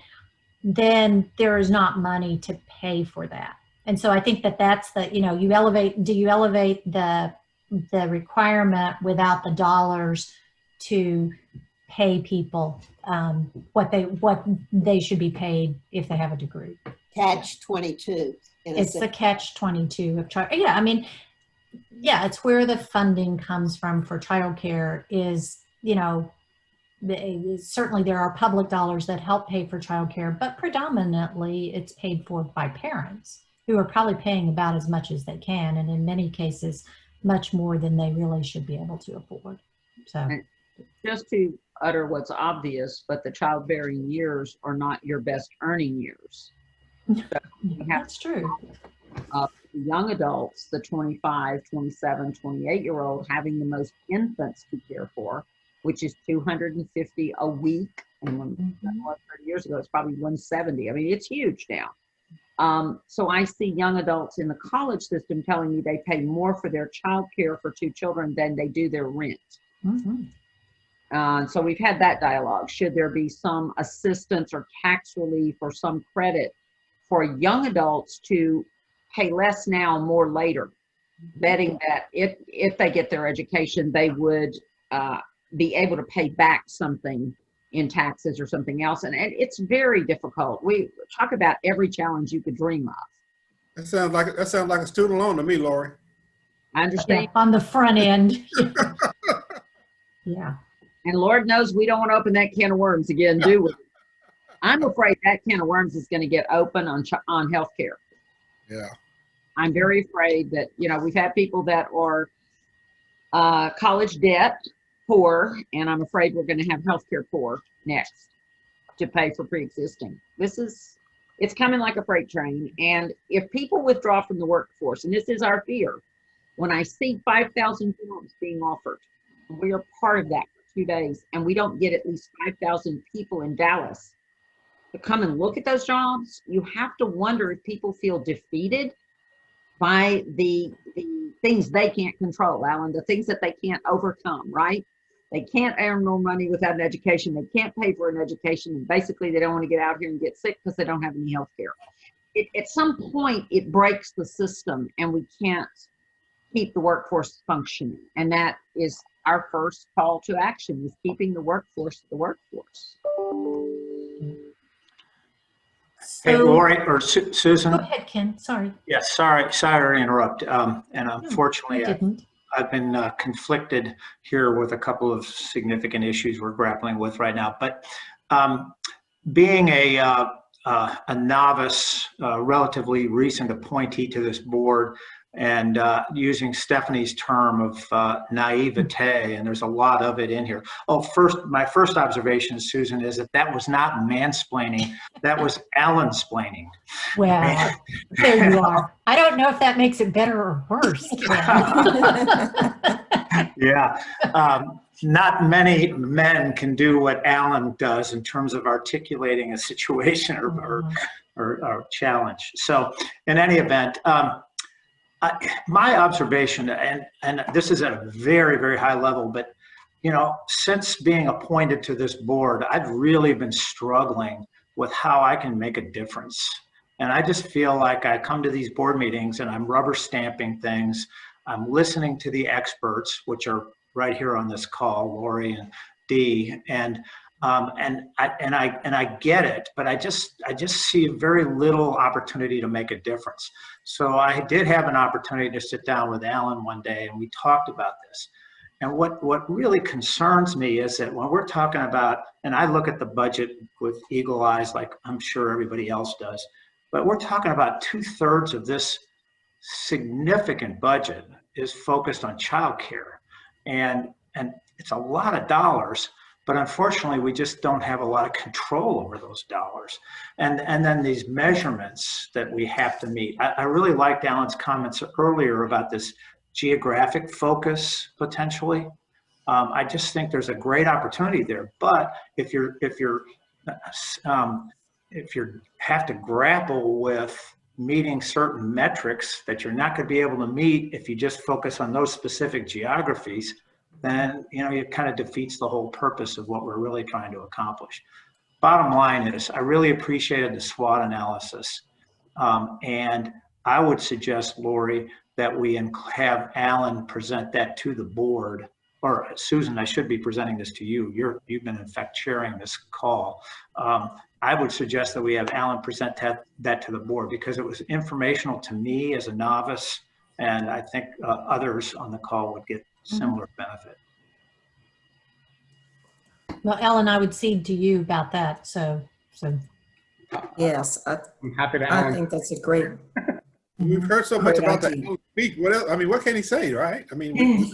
then there is not money to pay for that. And so I think that's the, you know, you elevate the requirement without the dollars to pay people what they should be paid if they have a degree. Catch-22. It's the catch-22 of child. Yeah, I mean, yeah, it's where the funding comes from for childcare is, you know, certainly there are public dollars that help pay for childcare, but predominantly it's paid for by parents who are probably paying about as much as they can, and in many cases, much more than they really should be able to afford. So, just to utter what's obvious, but the childbearing years are not your best earning years. So that's true. Young adults, the 25, 27, 28-year-old, having the most infants to care for, which is 250 a week. And when 30 years ago, it's probably 170. I mean, it's huge now. So I see young adults in the college system telling me they pay more for their child care for 2 children than they do their rent. So we've had that dialogue. Should there be some assistance or tax relief or some credit for young adults to pay less now, more later, betting that if they get their education, they would be able to pay back something in taxes or something else. And it's very difficult. We talk about every challenge you could dream of. That sounds like a student loan to me, Lori. I understand. Yeah, on the front end. Yeah. And Lord knows we don't want to open that can of worms again, do we? I'm afraid that can of worms is going to get open on healthcare. Yeah. I'm very afraid that, you know, we've had people that are college debt poor, and I'm afraid we're going to have healthcare poor next to pay for pre-existing. It's coming like a freight train. And if people withdraw from the workforce, and this is our fear, when I see 5,000 jobs being offered, we are part of that for few days and we don't get at least 5,000 people in Dallas to come and look at those jobs, you have to wonder if people feel defeated by the things they can't control, Alan, the things that they can't overcome, right? They can't earn more money without an education. They can't pay for an education. And basically, they don't want to get out here and get sick because they don't have any health care. At some point, it breaks the system and we can't keep the workforce functioning. And that is our first call to action, is keeping the workforce the workforce. Hey, So, Lori or Susan. go ahead, Ken. Sorry. Yes, sorry to interrupt. And No, unfortunately, you didn't. I've been conflicted here with a couple of significant issues we're grappling with right now. But being a novice, relatively recent appointee to this board, and using Stephanie's term of naivete, and there's a lot of it in here. Oh, my first observation, Susan, is that was not mansplaining, that was Alan-splaining. Well, there you are. I don't know if that makes it better or worse, Ken. Yeah, not many men can do what Alan does in terms of articulating a situation or challenge. So in any event, my observation, and this is at a very, very high level, but since being appointed to this board, I've really been struggling with how I can make a difference. And I just feel like I come to these board meetings and I'm rubber stamping things. I'm listening to the experts, which are right here on this call, Lori and Dee, and I get it, but I just see very little opportunity to make a difference. So I did have an opportunity to sit down with Alan one day, and we talked about this. And what really concerns me is that when we're talking about, and I look at the budget with eagle eyes, like I'm sure everybody else does, but we're talking about 2/3 of this significant budget is focused on childcare, and it's a lot of dollars. But unfortunately, we just don't have a lot of control over those dollars. And then these measurements that we have to meet. I really liked Alan's comments earlier about this geographic focus potentially. I just think there's a great opportunity there. But if you have to grapple with meeting certain metrics that you're not going to be able to meet if you just focus on those specific geographies, then it kind of defeats the whole purpose of what we're really trying to accomplish. Bottom line is, I really appreciated the SWOT analysis, and I would suggest, Lori, that we have Alan present that to the board, or Susan, I should be presenting this to you. You've been in fact chairing this call. I would suggest that we have Alan present that to the board, because it was informational to me as a novice, and I think others on the call would get similar benefit. Well, Ellen, I would cede to you about that. So Yes, I'm happy to. I think that's a great. We've heard so much Great about that. idea. Speak. What else? I mean, what can he say, right? I mean,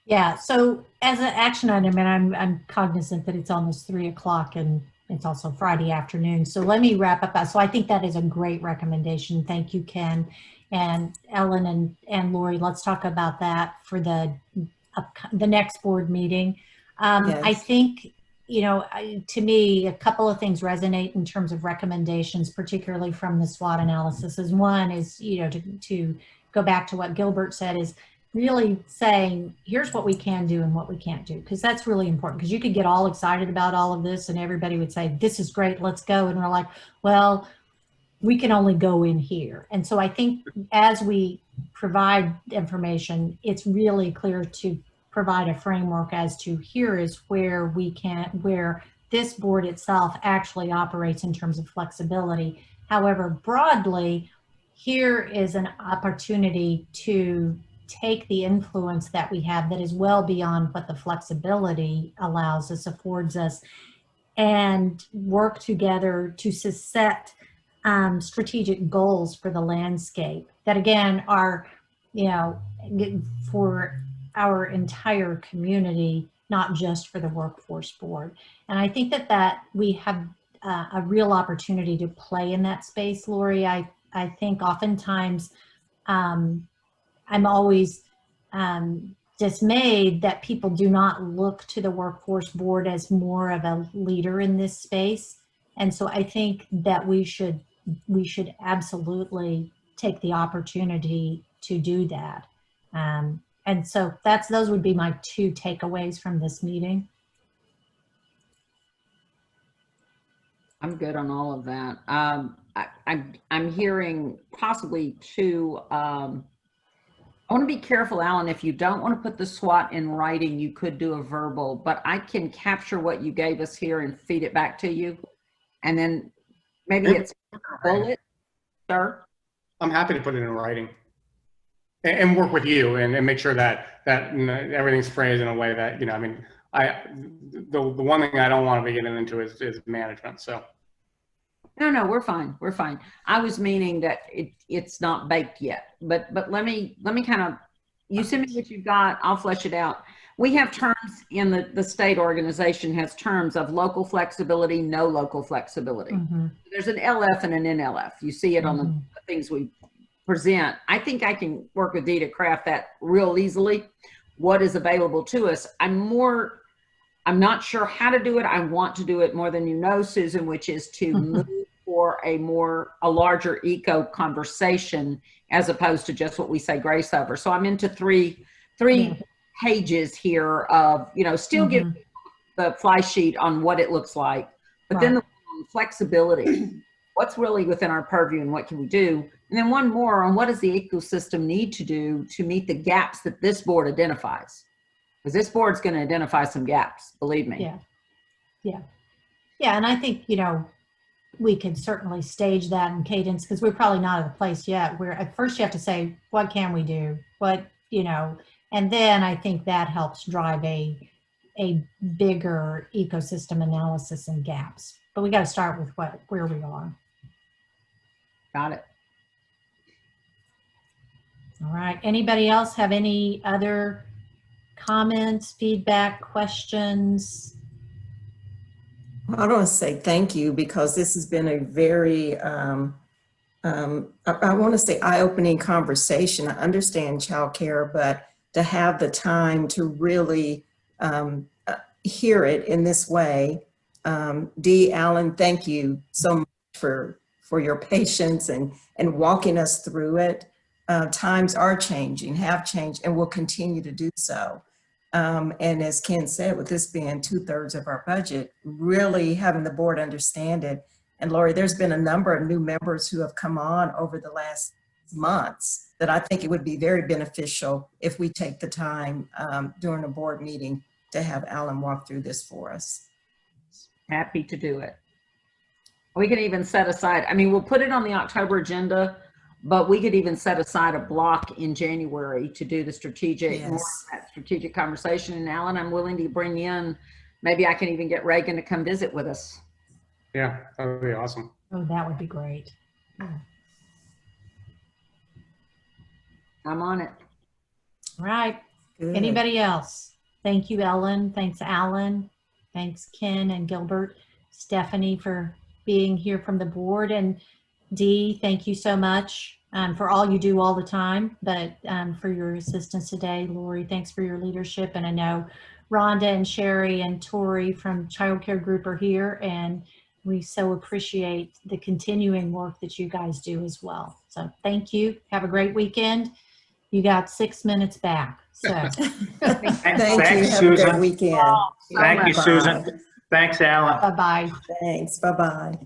yeah. So as an action item, and I'm cognizant that it's almost 3 o'clock and it's also Friday afternoon. So let me wrap up. So I think that is a great recommendation. Thank you, Ken. And Ellen and Lori, let's talk about that for the next board meeting. Yes. I think, to me, a couple of things resonate in terms of recommendations, particularly from the SWOT analysis. One is, to go back to what Gilbert said, is really saying, here's what we can do and what we can't do, because that's really important. Because you could get all excited about all of this and everybody would say, this is great, let's go. And we're like, well, we can only go in here. And so I think as we provide information, it's really clear to provide a framework as to here is where where this board itself actually operates in terms of flexibility. However, broadly, here is an opportunity to take the influence that we have that is well beyond what the flexibility allows us, affords us, and work together to set strategic goals for the landscape that again are, for our entire community, not just for the workforce board. And I think that we have a real opportunity to play in that space, Lori. I think oftentimes I'm always dismayed that people do not look to the workforce board as more of a leader in this space. And so I think that we should absolutely take the opportunity to do that. And so those would be my 2 takeaways from this meeting. I'm good on all of that. I'm hearing possibly 2. I want to be careful, Alan. If you don't want to put the SWOT in writing, you could do a verbal, but I can capture what you gave us here and feed it back to you. And then maybe it's a bullet, sir. I'm happy to put it in writing and work with you and make sure that everything's phrased in a way that, I mean, the one thing I don't want to be getting into is management. So. No, we're fine. We're fine. I was meaning that it's not baked yet, but let me kind of, you send me what you've got. I'll flesh it out. We have terms in the state organization has terms of local flexibility, no local flexibility. Mm-hmm. There's an LF and an NLF. You see it on the things we present. I think I can work with Dee to craft that real easily. What is available to us? I'm not sure how to do it. I want to do it more than you know, Susan, which is to move for a larger eco conversation as opposed to just what we say grace over. So I'm into three pages here of, still give the fly sheet on what it looks like, but then the flexibility, what's really within our purview and what can we do? And then one more on what does the ecosystem need to do to meet the gaps that this board identifies? Because this board's going to identify some gaps, believe me. Yeah. And I think, we could certainly stage that in cadence because we're probably not at a place yet where at first you have to say, what can we do? And then I think that helps drive a bigger ecosystem analysis and gaps. But we got to start with where we are. Got it. All right. Anybody else have any other comments, feedback, questions? I want to say thank you because this has been a very, I want to say eye-opening conversation. I understand childcare, but to have the time to really hear it in this way. Dee, Alan, thank you so much for your patience and walking us through it. Times are changing, have changed, and will continue to do so. And as Ken said, with this being 2/3 of our budget, really having the board understand it. And Lori, there's been a number of new members who have come on over the last months that I think it would be very beneficial if we take the time during a board meeting to have Alan walk through this for us. Happy to do it. We can even set aside, we'll put it on the October agenda, but we could even set aside a block in January to do the strategic, more of that strategic conversation. And Alan, I'm willing to bring in, maybe I can even get Reagan to come visit with us. Yeah, that would be awesome. Oh, that would be great. Yeah. I'm on it. All right. Good. Anybody else? Thank you, Ellen. Thanks, Alan. Thanks, Ken and Gilbert. Stephanie for being here from the board. And Dee, thank you so much for all you do all the time, but for your assistance today. Lori, thanks for your leadership. And I know Rhonda and Sherry and Tori from Childcare Group are here, and we so appreciate the continuing work that you guys do as well. So thank you. Have a great weekend. You got 6 minutes back. So Thank you. Thanks, Have a Susan. good weekend. Thank you, Bye-bye. Susan. Thanks, Alan. bye-bye. Thanks. Bye-bye.